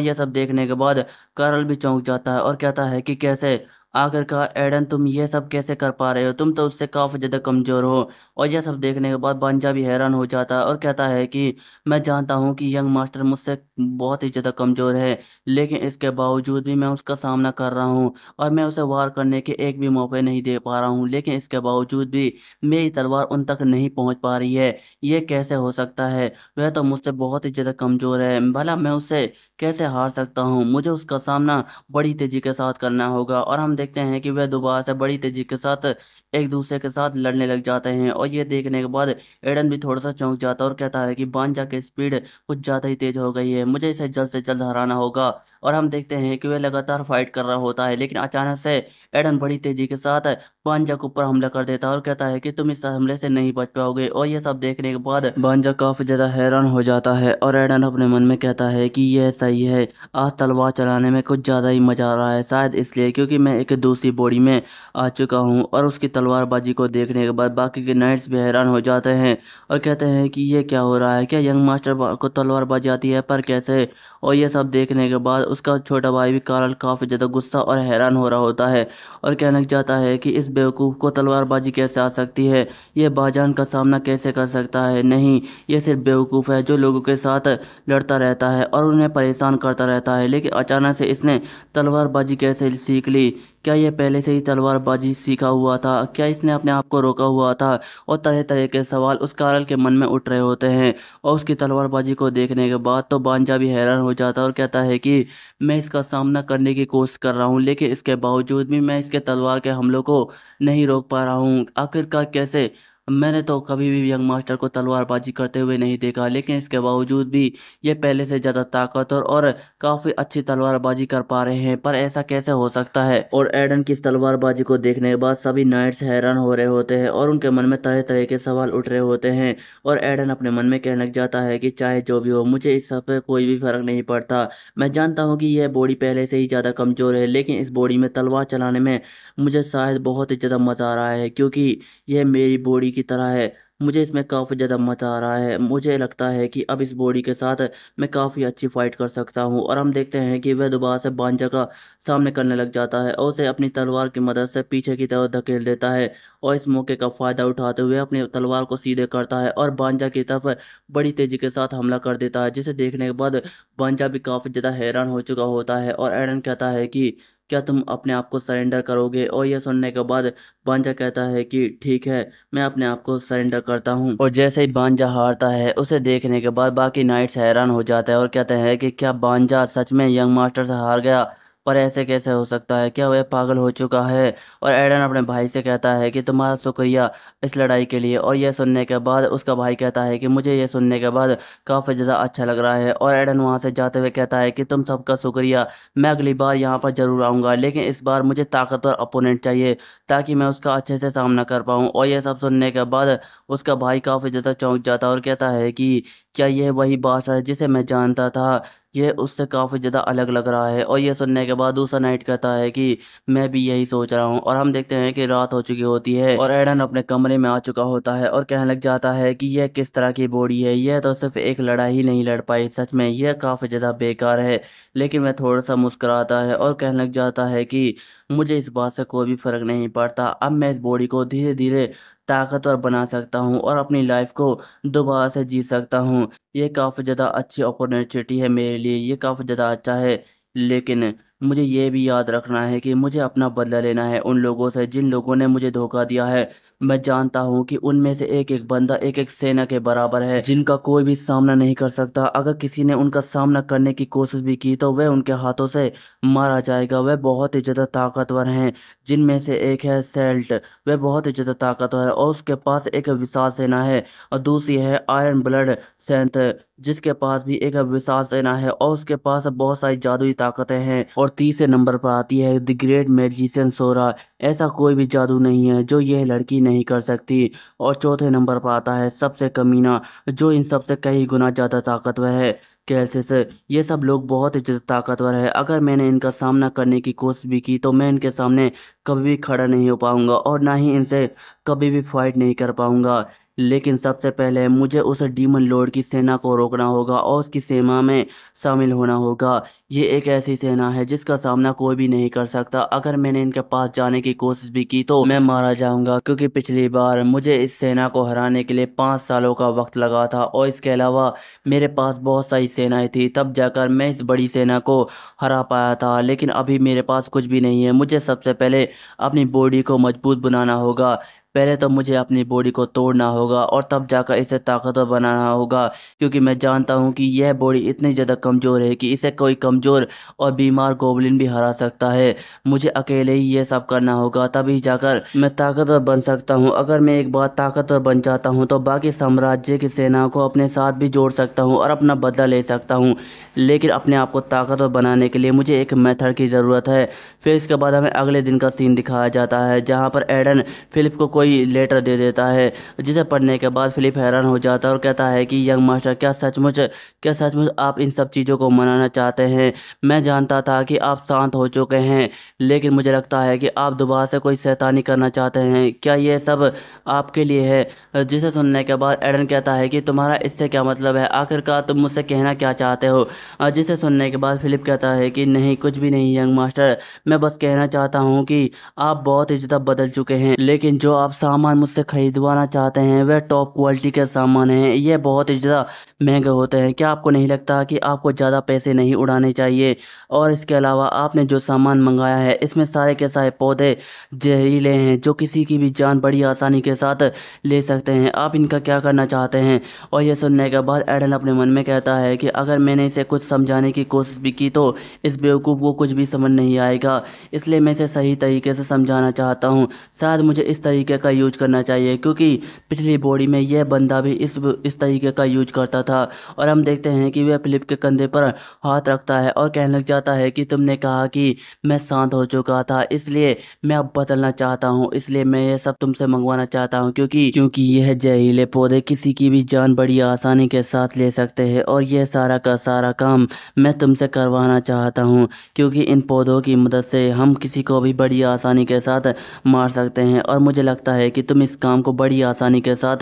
यह सब देखने के बाद कार्ल भी चौंक जाता है और कहता है कि कैसे, आखिरकार एडन तुम ये सब कैसे कर पा रहे हो, तुम तो उससे काफ़ी ज़्यादा कमज़ोर हो। और यह सब देखने के बाद बांजा भी हैरान हो जाता है और कहता है कि मैं जानता हूँ कि यंग मास्टर मुझसे बहुत ही ज़्यादा कमज़ोर है, लेकिन इसके बावजूद भी मैं उसका सामना कर रहा हूँ और मैं उसे वार करने के एक भी मौके नहीं दे पा रहा हूँ। लेकिन इसके बावजूद भी मेरी तलवार उन तक नहीं पहुँच पा रही है। ये कैसे हो सकता है? वह तो मुझसे बहुत ही ज़्यादा कमज़ोर है, भला मैं उससे कैसे हार सकता हूँ? मुझे उसका सामना बड़ी तेज़ी के साथ करना होगा। और हम देखते हैं कि वह दोबारा से बड़ी तेज़ी के साथ एक दूसरे के साथ लड़ने लग जाते हैं। और ये देखने के बाद एडन भी थोड़ा सा चौंक जाता है और कहता है कि बांजा की स्पीड कुछ ज़्यादा ही तेज़ हो गई है, मुझे इसे जल्द से जल्द हराना होगा। और हम देखते हैं कि वह लगातार फाइट कर रहा होता है, लेकिन अचानक से एडन बड़ी तेज़ी के साथ बांजा के ऊपर हमला कर देता है और कहता है कि तुम इस हमले से नहीं बच पाओगे। और ये सब देखने के बाद बांजा काफ़ी ज़्यादा हैरान हो जाता है और एडन अपने मन में कहता है कि यह सही है, आज तलवार चलाने में कुछ ज़्यादा ही मज़ा आ रहा है, शायद इसलिए क्योंकि मैं एक दूसरी बॉडी में आ चुका हूँ। और उसकी तलवारबाजी को देखने के बाद बाकी के नाइट्स भी हैरान हो जाते हैं और कहते हैं कि ये क्या हो रहा है, क्या यंग मास्टर को तलवारबाजी आती है, पर कैसे। और ये सब देखने के बाद उसका छोटा भाई भी कार्ल काफ़ी ज़्यादा गुस्सा और हैरान हो रहा होता है और कहना चाहता है कि इस बेवकूफ़ को तलवारबाजी कैसे आ सकती है, ये बाजान का सामना कैसे कर सकता है। नहीं, ये सिर्फ बेवकूफ़ है जो लोगों के साथ लड़ता रहता है और उन्हें परेशान करता रहता है। लेकिन अचानक से इसने तलवारबाजी कैसे सीख ली? क्या ये पहले से ही तलवारबाजी सीखा हुआ था? क्या इसने अपने आप को रोका हुआ था? और तरह तरह के सवाल उस कार्ल के मन में उठ रहे होते हैं। और उसकी तलवारबाजी को देखने के बाद तो बांजा भी हैरान हो जाता है और कहता है कि मैं इसका सामना करने की कोशिश कर रहा हूँ, लेकिन इसके बावजूद भी मैं इसके तलवार के हमलों को नहीं रोक पा रहा हूँ। आखिरकार कैसे? मैंने तो कभी भी यंग मास्टर को तलवारबाजी करते हुए नहीं देखा, लेकिन इसके बावजूद भी ये पहले से ज़्यादा ताकतवर और काफ़ी अच्छी तलवारबाजी कर पा रहे हैं, पर ऐसा कैसे हो सकता है। और एडन की इस तलवारबाजी को देखने के बाद सभी नाइट्स हैरान हो रहे होते हैं और उनके मन में तरह तरह के सवाल उठ रहे होते हैं। और एडन अपने मन में कहने लग जाता है कि चाहे जो भी हो, मुझे इस सब पे कोई भी फ़र्क नहीं पड़ता। मैं जानता हूँ कि यह बॉडी पहले से ही ज़्यादा कमज़ोर है, लेकिन इस बॉडी में तलवार चलाने में मुझे शायद बहुत ही ज़्यादा मज़ा आ रहा है, क्योंकि यह मेरी बॉडी की तरह है। मुझे इसमें काफ़ी ज़्यादा मज़ा आ रहा है। मुझे लगता है कि अब इस बॉडी के साथ मैं काफ़ी अच्छी फ़ाइट कर सकता हूँ। और हम देखते हैं कि वह दोबारा से बांजा का सामने करने लग जाता है और उसे अपनी तलवार की मदद से पीछे की तरफ धकेल देता है और इस मौके का फ़ायदा उठाते हुए अपनी तलवार को सीधे करता है और बांजा की तरफ बड़ी तेज़ी के साथ हमला कर देता है, जिसे देखने के बाद बांजा भी काफ़ी ज़्यादा हैरान हो चुका होता है। और एडन कहता है कि क्या तुम अपने आप को सरेंडर करोगे? और यह सुनने के बाद बांजा कहता है कि ठीक है, मैं अपने आप को सरेंडर करता हूँ। और जैसे ही बांजा हारता है, उसे देखने के बाद बाकी नाइट्स हैरान हो जाते हैं और कहते हैं कि क्या बांजा सच में यंग मास्टर से हार गया? पर ऐसे कैसे हो सकता है, क्या वह पागल हो चुका है? और एडन अपने भाई से कहता है कि तुम्हारा शुक्रिया इस लड़ाई के लिए। और यह सुनने के बाद उसका भाई कहता है कि मुझे यह सुनने के बाद काफ़ी ज़्यादा अच्छा लग रहा है। और एडन वहाँ से जाते हुए कहता है कि तुम सबका शुक्रिया, मैं अगली बार यहाँ पर ज़रूर आऊँगा, लेकिन इस बार मुझे ताकतवर अपोनेंट चाहिए ताकि मैं उसका अच्छे से सामना कर पाऊँ। और यह सब सुनने के बाद उसका भाई काफ़ी ज़्यादा चौंक जाता है और कहता है कि क्या यह वही बात है जिसे मैं जानता था? ये उससे काफ़ी ज़्यादा अलग लग रहा है। और ये सुनने के बाद दूसरा नाइट कहता है कि मैं भी यही सोच रहा हूँ। और हम देखते हैं कि रात हो चुकी होती है और एडन अपने कमरे में आ चुका होता है और कहने लग जाता है कि यह किस तरह की बॉडी है, यह तो सिर्फ एक लड़ाई ही नहीं लड़ पाई, सच में यह काफ़ी ज़्यादा बेकार है। लेकिन वह थोड़ा सा मुस्कुराता है और कहने लग जाता है कि मुझे इस बात से कोई भी फ़र्क नहीं पड़ता, अब मैं इस बॉडी को धीरे धीरे ताकतवर बना सकता हूँ और अपनी लाइफ को दोबारा से जी सकता हूँ। ये काफ़ी ज़्यादा अच्छी अपॉर्चुनिटी है मेरे लिए, ये काफ़ी ज़्यादा अच्छा है। लेकिन मुझे ये भी याद रखना है कि मुझे अपना बदला लेना है उन लोगों से जिन लोगों ने मुझे धोखा दिया है। मैं जानता हूँ कि उनमें से एक एक बंदा एक एक सेना के बराबर है जिनका कोई भी सामना नहीं कर सकता। अगर किसी ने उनका सामना करने की कोशिश भी की तो वह उनके हाथों से मारा जाएगा। वह बहुत ही ज़्यादा ताकतवर हैं, जिनमें से एक है सेल्ट, वह बहुत ही ज़्यादा ताकतवर है और उसके पास एक विशाल सेना है। और दूसरी है आयरन ब्लड सेंट, जिसके पास भी एक विशाल सेना है और उसके पास बहुत सारी जादुई ताकतें हैं। और तीसरे नंबर पर आती है द ग्रेट मैजिशियन सोरा। ऐसा कोई भी जादू नहीं है जो यह लड़की नहीं कर सकती। और चौथे नंबर पर आता है सबसे कमीना, जो इन सबसे कई गुना ज़्यादा ताकतवर है, कैसिस। ये सब लोग बहुत ही ज़्यादा ताकतवर है। अगर मैंने इनका सामना करने की कोशिश भी की तो मैं इनके सामने कभी भी खड़ा नहीं हो पाऊंगा और ना ही इनसे कभी भी फाइट नहीं कर पाऊंगा। लेकिन सबसे पहले मुझे उस डीमन लॉर्ड की सेना को रोकना होगा और उसकी सेना में शामिल होना होगा। ये एक ऐसी सेना है जिसका सामना कोई भी नहीं कर सकता। अगर मैंने इनके पास जाने की कोशिश भी की तो मैं मारा जाऊंगा, क्योंकि पिछली बार मुझे इस सेना को हराने के लिए 5 सालों का वक्त लगा था और इसके अलावा मेरे पास बहुत सारी सेनाएं थी, तब जाकर मैं इस बड़ी सेना को हरा पाया था। लेकिन अभी मेरे पास कुछ भी नहीं है। मुझे सबसे पहले अपनी बॉडी को मजबूत बनाना होगा। पहले तो मुझे अपनी बॉडी को तोड़ना होगा और तब जाकर इसे ताकतवर बनाना होगा, क्योंकि मैं जानता हूँ कि यह बॉडी इतनी ज़्यादा कमज़ोर है कि इसे कोई कमज़ोर और बीमार गोब्लिन भी हरा सकता है। मुझे अकेले ही ये सब करना होगा, तभी जाकर मैं ताकतवर बन सकता हूँ। अगर मैं एक बार ताकतवर बन जाता हूँ तो बाकी साम्राज्य की सेना को अपने साथ भी जोड़ सकता हूँ और अपना बदला ले सकता हूँ। लेकिन अपने आप को ताकतवर बनाने के लिए मुझे एक मेथड की ज़रूरत है। फिर इसके बाद हमें अगले दिन का सीन दिखाया जाता है, जहाँ पर एडन फिलिप को कोई लेटर दे देता है, जिसे पढ़ने के बाद फिलिप हैरान हो जाता है और कहता है कि यंग मास्टर, क्या सचमुच आप इन सब चीज़ों को मनाना चाहते हैं? मैं जानता था कि आप शांत हो चुके हैं, लेकिन मुझे लगता है कि आप दोबारा से कोई शैतानी करना चाहते हैं। क्या ये सब आपके लिए है? जिसे सुनने के बाद एडन कहता है कि तुम्हारा इससे क्या मतलब है, आखिरकार तुम मुझसे कहना क्या चाहते हो? जिसे सुनने के बाद फिलिप कहता है कि नहीं, कुछ भी नहीं यंग मास्टर, मैं बस कहना चाहता हूँ कि आप बहुत ही ज़्यादा बदल चुके हैं, लेकिन जो आप सामान मुझसे खरीदवाना चाहते हैं वह टॉप क्वालिटी के सामान हैं। ये बहुत ही ज़्यादा महंगे होते हैं। क्या आपको नहीं लगता कि आपको ज़्यादा पैसे नहीं उड़ाने चाहिए? और इसके अलावा आपने जो सामान मंगाया है इसमें सारे के सारे पौधे जहरीले हैं, जो किसी की भी जान बड़ी आसानी के साथ ले सकते हैं। आप इनका क्या करना चाहते हैं? और यह सुनने के बाद एडन अपने मन में कहता है कि अगर मैंने इसे कुछ समझाने की कोशिश भी की तो इस बेवकूफ़ को कुछ भी समझ नहीं आएगा, इसलिए मैं इसे सही तरीके से समझाना चाहता हूँ। शायद मुझे इस तरीके का यूज करना चाहिए, क्योंकि पिछली बॉडी में यह बंदा भी इस तरीके का यूज करता था। और हम देखते हैं कि वह फिलिप के कंधे पर हाथ रखता है और कहने लग जाता है कि तुमने कहा कि मैं शांत हो चुका था, इसलिए मैं अब बदलना चाहता हूँ, इसलिए मैं ये सब तुमसे मंगवाना चाहता हूँ, क्योंकि यह जहरीले पौधे किसी की भी जान बड़ी आसानी के साथ ले सकते हैं और यह सारा का सारा काम मैं तुमसे करवाना चाहता हूँ, क्योंकि इन पौधों की मदद से हम किसी को भी बड़ी आसानी के साथ मार सकते हैं। और मुझे लगता है कि तुम इस काम को बड़ी आसानी के साथ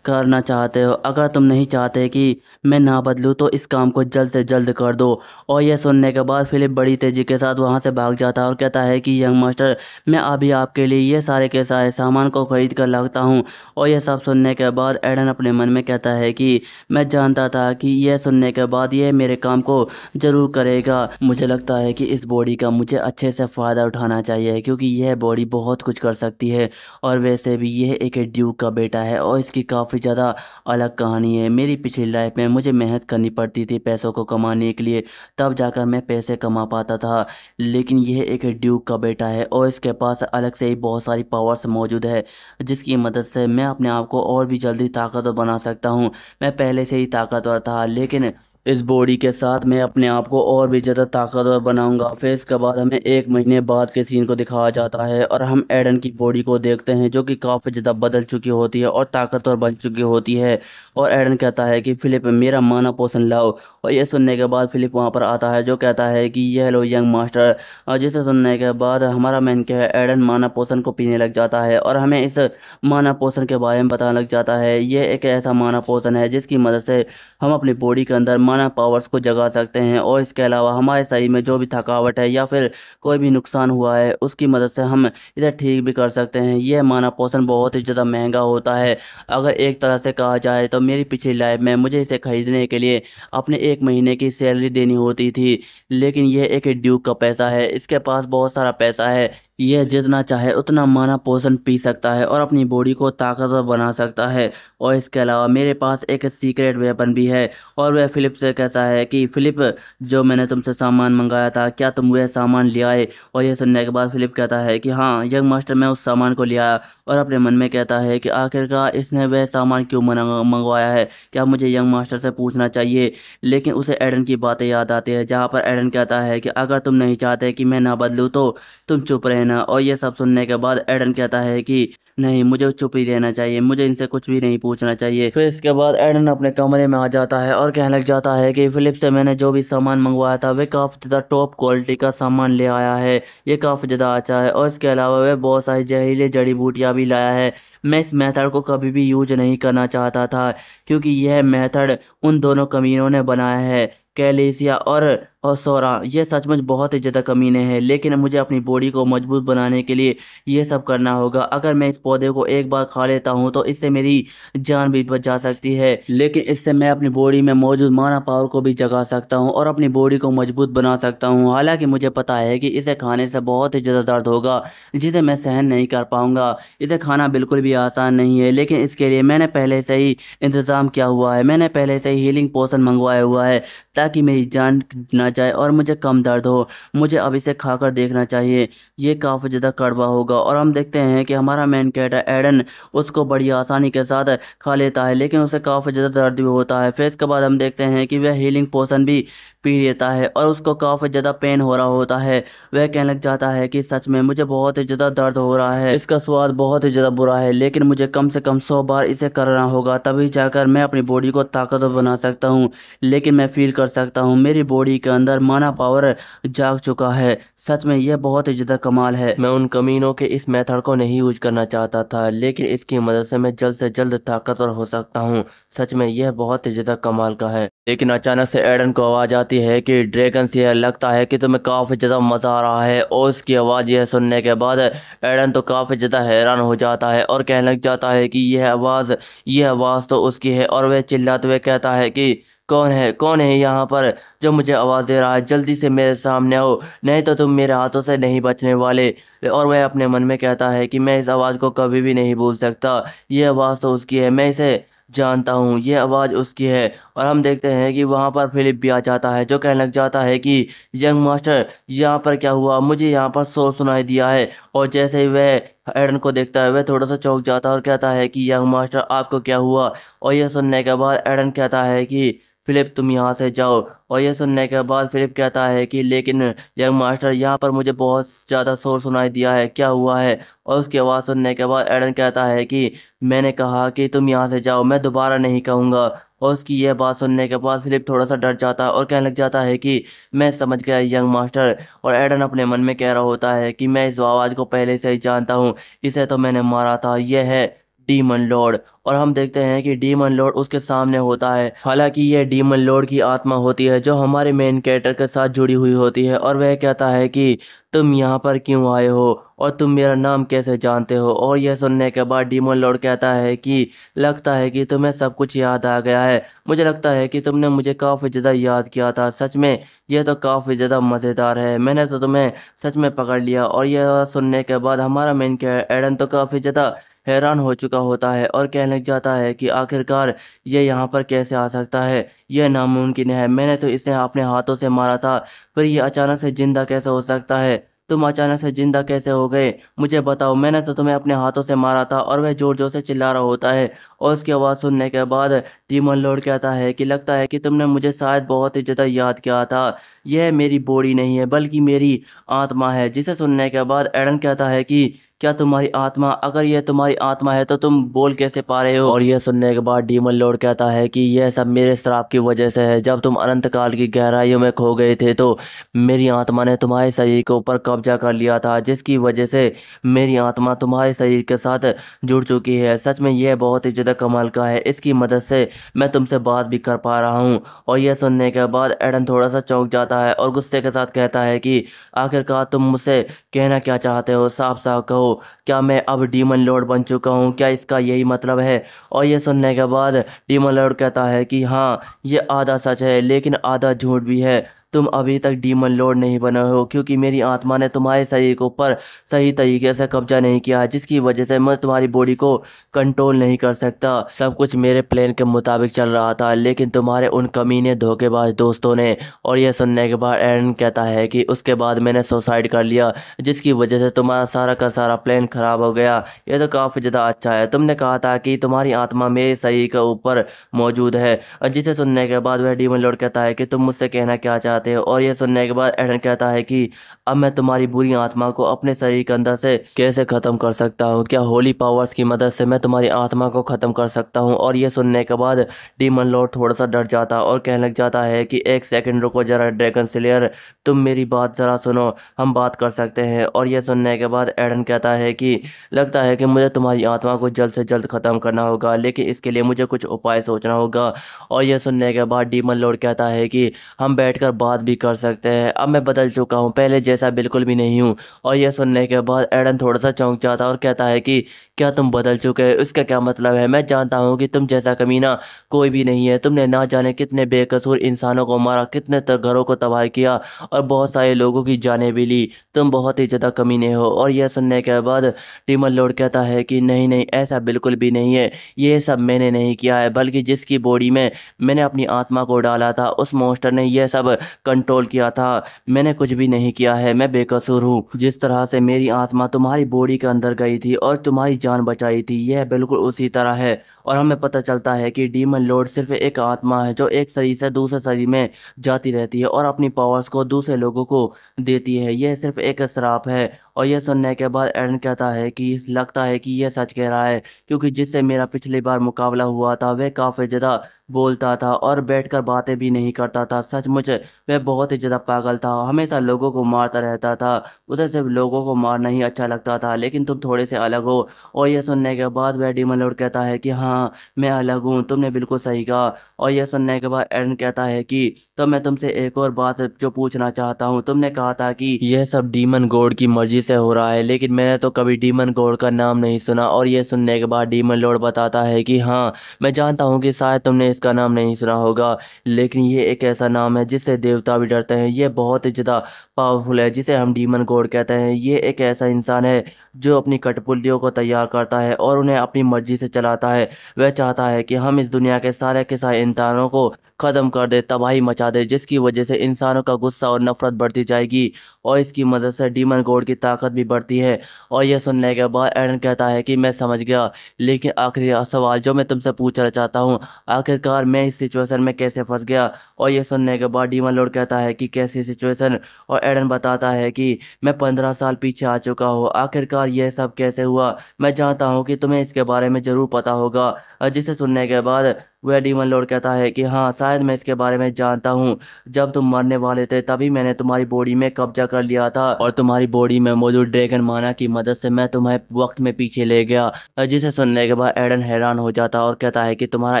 करना चाहते हो। अगर तुम नहीं चाहते कि मैं ना बदलूँ तो इस काम को जल्द से जल्द कर दो। और यह सुनने के बाद फिलिप बड़ी तेज़ी के साथ वहाँ से भाग जाता है और कहता है कि यंग मास्टर, मैं अभी आपके लिए ये सारे के सारे सामान को खरीद कर लाता हूँ। और यह सब सुनने के बाद एडन अपने मन में कहता है कि मैं जानता था कि यह सुनने के बाद यह मेरे काम को ज़रूर करेगा। मुझे लगता है कि इस बॉडी का मुझे अच्छे से फ़ायदा उठाना चाहिए, क्योंकि यह बॉडी बहुत कुछ कर सकती है। और वैसे भी यह एक ड्यूक का बेटा है और इसकी काफ़ी ज़्यादा अलग कहानी है। मेरी पिछली लाइफ में मुझे मेहनत करनी पड़ती थी पैसों को कमाने के लिए, तब जाकर मैं पैसे कमा पाता था। लेकिन यह एक ड्यूक का बेटा है और इसके पास अलग से ही बहुत सारी पावर्स मौजूद है, जिसकी मदद से मैं अपने आप को और भी जल्दी ताकतवर बना सकता हूँ। मैं पहले से ही ताकतवर था, लेकिन इस बॉडी के साथ मैं अपने आप को और भी ज़्यादा ताकतवर बनाऊंगा। फिर इसके बाद हमें 1 महीने बाद के सीन को दिखाया जाता है और हम एडन की बॉडी को देखते हैं जो कि काफ़ी ज़्यादा बदल चुकी होती है और ताकतवर बन चुकी होती है। और एडन कहता है कि फिलिप मेरा माना पोषण लाओ। और ये सुनने के बाद फिलिप वहाँ पर आता है जो कहता है कि यह लो यंग मास्टर। और जिसे सुनने के बाद हमारा मैन क्या है एडन माना पोषण को पीने लग जाता है और हमें इस माना पोषण के बारे में पता लग जाता है। ये एक ऐसा माना पोषण है जिसकी मदद से हम अपनी बॉडी के अंदर माना पावर्स को जगा सकते हैं और इसके अलावा हमारे शरीर में जो भी थकावट है या फिर कोई भी नुकसान हुआ है उसकी मदद से हम इसे ठीक भी कर सकते हैं। यह माना पोषण बहुत ही ज़्यादा महंगा होता है। अगर एक तरह से कहा जाए तो मेरी पिछली लाइफ में मुझे इसे खरीदने के लिए अपने 1 महीने की सैलरी देनी होती थी, लेकिन यह एक ड्यूक का पैसा है। इसके पास बहुत सारा पैसा है, यह जितना चाहे उतना माना पोषण पी सकता है और अपनी बॉडी को ताकतवर बना सकता है। और इसके अलावा मेरे पास एक सीक्रेट वेपन भी है। और वह फिलिप से कहता है कि फिलिप जो मैंने तुमसे सामान मंगाया था क्या तुम वह सामान ले आए। और यह सुनने के बाद फिलिप कहता है कि हाँ यंग मास्टर मैं उस सामान को ले आया। और अपने मन में कहता है कि आखिरकार इसने वह सामान क्यों मंगवाया है, क्या मुझे यंग मास्टर से पूछना चाहिए। लेकिन उसे एडन की बातें याद आती है जहाँ पर एडन कहता है कि अगर तुम नहीं चाहते कि मैं ना बदलूँ तो तुम चुप रहना। और ये सब सुनने के बाद एडन कहता है कि नहीं मुझे चुप ही रहना चाहिए, मुझे इनसे कुछ भी नहीं पूछना चाहिए। फिर इसके बाद एडन अपने कमरे में आ जाता है और कहने लग जाता है कि फिलिप से मैंने जो भी सामान मंगवाया था वह काफ़ी ज़्यादा टॉप क्वालिटी का सामान ले आया है, ये काफ़ी ज़्यादा अच्छा है। और इसके अलावा वह बहुत सारी जहरीले जड़ी बूटियाँ भी लाया है। मैं इस मेथड को कभी भी यूज नहीं करना चाहता था क्योंकि यह मेथड उन दोनों कमीनों ने बनाया है, कैलेसिया और सोरा। ये सचमुच बहुत ही ज़्यादा कमीने हैं, लेकिन मुझे अपनी बॉडी को मजबूत बनाने के लिए ये सब करना होगा। अगर मैं इस पौधे को एक बार खा लेता हूँ तो इससे मेरी जान भी बच जा सकती है, लेकिन इससे मैं अपनी बॉडी में मौजूद माना पावर को भी जगा सकता हूँ और अपनी बॉडी को मजबूत बना सकता हूँ। हालांकि मुझे पता है कि इसे खाने से बहुत ही ज़्यादा दर्द होगा जिसे मैं सहन नहीं कर पाऊंगा। इसे खाना बिल्कुल भी आसान नहीं है, लेकिन इसके लिए मैंने पहले से ही इंतज़ाम किया हुआ है। मैंने पहले से ही हीलिंग पोशन मंगवाया हुआ है ताकि मेरी जान ना जाए और मुझे कम दर्द हो। मुझे अब इसे खाकर देखना चाहिए, ये काफ़ी ज़्यादा कड़वा होगा। और हम देखते हैं कि हमारा मेन कैरेक्टर एडन उसको बड़ी आसानी के साथ खा लेता है, लेकिन उसे काफ़ी ज़्यादा दर्द भी होता है। फिर इसके बाद हम देखते हैं कि वह हीलिंग पोशन भी पी लेता है और उसको काफ़ी ज़्यादा पेन हो रहा होता है। वह कहने लग जाता है कि सच में मुझे बहुत ही ज़्यादा दर्द हो रहा है, इसका स्वाद बहुत ही ज़्यादा बुरा है, लेकिन मुझे कम से कम 100 बार इसे करना होगा तभी जाकर मैं अपनी बॉडी को ताकतवर बना सकता हूँ। लेकिन मैं फील कर सकता हूँ मेरी बॉडी के अंदर माना पावर जाग चुका है। सच में यह बहुत ही ज़्यादा कमाल है। मैं उन कमीनों के इस मेथड को नहीं यूज करना चाहता था, लेकिन इसकी मदद से मैं जल्द से जल्द ताकतवर हो सकता हूँ। सच में यह बहुत ही ज़्यादा कमाल का है। लेकिन अचानक से एडन को आवाज़ आती है कि ड्रैगन से यह लगता है कि तुम्हें काफ़ी ज़्यादा मज़ा आ रहा है। और उसकी आवाज़ यह सुनने के बाद एडन तो काफ़ी ज़्यादा हैरान हो जाता है और कहने लग जाता है कि यह आवाज़ तो उसकी है। और वह चिल्लाते हुए कहता है कि कौन है यहाँ पर जो मुझे आवाज़ दे रहा है, जल्दी से मेरे सामने आओ नहीं तो तुम मेरे हाथों से नहीं बचने वाले। और वह अपने मन में कहता है कि मैं इस आवाज़ को कभी भी नहीं भूल सकता, ये आवाज़ तो उसकी है, मैं इसे जानता हूँ, ये आवाज़ उसकी है। और हम देखते हैं कि वहाँ पर फिलिप भी आ जाता है जो कहने लग जाता है कि यंग मास्टर यहाँ पर क्या हुआ, मुझे यहाँ पर शोर सुनाई दिया है। और जैसे ही वह एडन को देखता है वह थोड़ा सा चौंक जाता है और कहता है कि यंग मास्टर आपको क्या हुआ। और यह सुनने के बाद एडन कहता है कि फिलिप तुम यहाँ से जाओ। और यह सुनने के बाद फिलिप कहता है कि लेकिन यंग मास्टर यहाँ पर मुझे बहुत ज़्यादा शोर सुनाई दिया है, क्या हुआ है। और उसकी आवाज़ सुनने के बाद एडन कहता है कि मैंने कहा कि तुम यहाँ से जाओ, मैं दोबारा नहीं कहूँगा। और उसकी यह बात सुनने के बाद फिलिप थोड़ा सा डर जाता है और कहने लग जाता है कि मैं समझ गया यंग मास्टर। और एडन अपने मन में कह रहा होता है कि मैं इस आवाज़ को पहले से ही जानता हूँ, इसे तो मैंने मारा था, यह है डीमन लॉर्ड। और हम देखते हैं कि डीमन लॉर्ड उसके सामने होता है। हालांकि यह डीमन लॉर्ड की आत्मा होती है जो हमारे मेन कैरेक्टर के साथ जुड़ी हुई होती है। और वह कहता है कि तुम यहाँ पर क्यों आए हो और तुम मेरा नाम कैसे जानते हो। और यह सुनने के बाद डीमन लॉर्ड कहता है कि लगता है कि तुम्हें सब कुछ याद आ गया है, मुझे लगता है कि तुमने मुझे काफ़ी ज़्यादा याद किया था। सच में यह तो काफ़ी ज़्यादा मज़ेदार है, मैंने तो तुम्हें सच में पकड़ लिया। और यह सुनने के बाद हमारा मेन कैरेक्टर एडन तो काफ़ी ज़्यादा हैरान हो चुका होता है और कहने लग जाता है कि आखिरकार ये यहाँ पर कैसे आ सकता है, यह नामुमकिन है, मैंने तो इसे अपने हाथों से मारा था, फिर ये अचानक से जिंदा कैसे हो सकता है। तुम अचानक से जिंदा कैसे हो गए? मुझे बताओ, मैंने तो तुम्हें अपने हाथों से मारा था। और वह जोर जोर से चिल्ला रहा होता है और उसकी आवाज़ सुनने के बाद डीमन लॉर्ड कहता है कि लगता है कि तुमने मुझे शायद बहुत ही ज़्यादा याद किया था। यह मेरी बॉडी नहीं है बल्कि मेरी आत्मा है। जिसे सुनने के बाद एडन कहता है कि क्या तुम्हारी आत्मा? अगर यह तुम्हारी आत्मा है तो तुम बोल कैसे पा रहे हो? और यह सुनने के बाद डीमन लॉर्ड कहता है कि यह सब मेरे श्राप की वजह से है। जब तुम अनंत काल की गहराइयों में खो गए थे तो मेरी आत्मा ने तुम्हारे शरीर के ऊपर कब्जा कर लिया था, जिसकी वजह से मेरी आत्मा तुम्हारे शरीर के साथ जुड़ चुकी है। सच में यह बहुत ही ज़्यादा कमाल का है। इसकी मदद से मैं तुमसे बात भी कर पा रहा हूँ। और यह सुनने के बाद एडन थोड़ा सा चौंक जाता है और गुस्से के साथ कहता है कि आखिरकार तुम मुझसे कहना क्या चाहते हो? साफ साफ कहो, क्या मैं अब डीमन लॉर्ड बन चुका हूँ? क्या इसका यही मतलब है? और यह सुनने के बाद डीमन लॉर्ड कहता है कि हाँ, ये आधा सच है लेकिन आधा झूठ भी है। तुम अभी तक डीमन लॉर्ड नहीं बने हो क्योंकि मेरी आत्मा ने तुम्हारे शरीर के ऊपर सही तरीके से कब्जा नहीं किया है, जिसकी वजह से मैं तुम्हारी बॉडी को कंट्रोल नहीं कर सकता। सब कुछ मेरे प्लान के मुताबिक चल रहा था लेकिन तुम्हारे उन कमीने धोखेबाज दोस्तों ने। और यह सुनने के बाद एरन कहता है कि उसके बाद मैंने सुसाइड कर लिया, जिसकी वजह से तुम्हारा सारा का सारा प्लान खराब हो गया। यह तो काफ़ी ज़्यादा अच्छा है। तुमने कहा था कि तुम्हारी आत्मा मेरे शरीर के ऊपर मौजूद है। और जिसे सुनने के बाद वह डीमन लॉर्ड कहता है कि तुम मुझसे कहना क्या चाहते हो? और यह सुनने के बाद एडन कहता है कि अब मैं तुम्हारी बुरी आत्मा को अपने शरीर के अंदर से कैसे ख़त्म कर सकता हूँ? क्या होली पावर्स की मदद से मैं तुम्हारी आत्मा को ख़त्म कर सकता हूँ? और यह सुनने के बाद डीमन लॉर्ड थोड़ा सा डर जाता और कहने लग जाता है कि एक सेकंड रुको जरा ड्रैगन स्लेयर, तुम मेरी बात ज़रा सुनो, हम बात कर सकते हैं। और यह सुनने के बाद एडन कहता है कि लगता है कि मुझे तुम्हारी आत्मा को जल्द से जल्द ख़त्म करना होगा, लेकिन इसके लिए मुझे कुछ उपाय सोचना होगा। और यह सुनने के बाद डीमन लॉर्ड कहता है कि हम बैठकर बात भी कर सकते हैं। अब मैं बदल चुका हूँ, पहले जैसा बिल्कुल भी नहीं हूँ। और यह सुनने के बाद एडन थोड़ा सा चौंक जाता है और कहता है कि क्या तुम बदल चुके हो? इसका क्या मतलब है? मैं जानता हूँ कि तुम जैसा कमीना कोई भी नहीं है। तुमने ना जाने कितने बेकसूर इंसानों को मारा, कितने घरों को तबाह किया और बहुत सारे लोगों की जानें भी ली। तुम बहुत ही ज़्यादा कमीने हो। और यह सुनने के बाद डीमन लॉर्ड कहता है कि नहीं नहीं, ऐसा बिल्कुल भी नहीं है। ये सब मैंने नहीं किया है, बल्कि जिसकी बॉडी में मैंने अपनी आत्मा को डाला था उस मॉन्स्टर ने यह सब कंट्रोल किया था। मैंने कुछ भी नहीं किया है, मैं बेकसूर हूँ। जिस तरह से मेरी आत्मा तुम्हारी बॉडी के अंदर गई थी और तुम्हारी जान बचाई थी, यह बिल्कुल उसी तरह है। और हमें पता चलता है कि डीमन लॉर्ड सिर्फ एक आत्मा है जो एक शरीर से दूसरे शरीर में जाती रहती है और अपनी पावर्स को दूसरे लोगों को देती है। यह सिर्फ एक श्राप है। और यह सुनने के बाद एरन कहता है कि लगता है कि यह सच कह रहा है, क्योंकि जिससे मेरा पिछली बार मुकाबला हुआ था वह काफ़ी ज़्यादा बोलता था और बैठकर बातें भी नहीं करता था। सचमुच वह बहुत ही ज़्यादा पागल था, हमेशा लोगों को मारता रहता था। उसे सिर्फ लोगों को मारना ही अच्छा लगता था, लेकिन तुम थोड़े से अलग हो। और यह सुनने के बाद वह डीमन लॉर्ड कहता है कि हाँ, मैं अलग हूँ, तुमने बिल्कुल सही कहा। और यह सुनने के बाद एरन कहता है कि तो मैं तुमसे एक और बात जो पूछना चाहता हूँ। तुमने कहा था कि यह सब डीमन गॉड की मर्जी से हो रहा है, लेकिन मैंने तो कभी डीमन गॉड का नाम नहीं सुना। और यह सुनने के बाद डीमन लॉर्ड बताता है कि हाँ, मैं जानता हूँ कि शायद तुमने इसका नाम नहीं सुना होगा, लेकिन ये एक ऐसा नाम है जिससे देवता भी डरते हैं। ये बहुत ही ज़्यादा पावरफुल है, जिसे हम डीमन गॉड कहते हैं। ये एक ऐसा इंसान है जो अपनी कठपुतलियों को तैयार करता है और उन्हें अपनी मर्जी से चलाता है। वह चाहता है कि हम इस दुनिया के सारे इंसानों को ख़त्म कर दे, तबाही मचा दे, जिसकी वजह से इंसानों का गुस्सा और नफरत बढ़ती जाएगी और इसकी मदद से डीमन गॉड की ताकत भी बढ़ती है। और यह सुनने के बाद एरन कहता है कि मैं समझ गया, लेकिन आखिरी सवाल जो मैं तुमसे पूछना चाहता हूँ, आखिरकार मैं इस सिचुएशन में कैसे फंस गया? और यह सुनने के बाद डीमन लॉर्ड कहता है कि कैसी सिचुएशन? और एडन बताता है कि मैं 15 साल पीछे आ चुका हूँ। आखिरकार यह सब कैसे हुआ? मैं जानता हूँ कि तुम्हें इसके बारे में ज़रूर पता होगा। जिसे सुनने के बाद वह डीमन लॉर्ड कहता है कि हाँ, शायद मैं इसके बारे में जानता हूँ। जब तुम मरने वाले थे तभी मैंने तुम्हारी बॉडी में कब्जा कर लिया था और तुम्हारी बॉडी में मौजूद ड्रैगन माना की मदद से मैं तुम्हें वक्त में पीछे ले गया। जिसे सुनने के बाद एडन हैरान हो जाता और कहता है कि तुम्हारा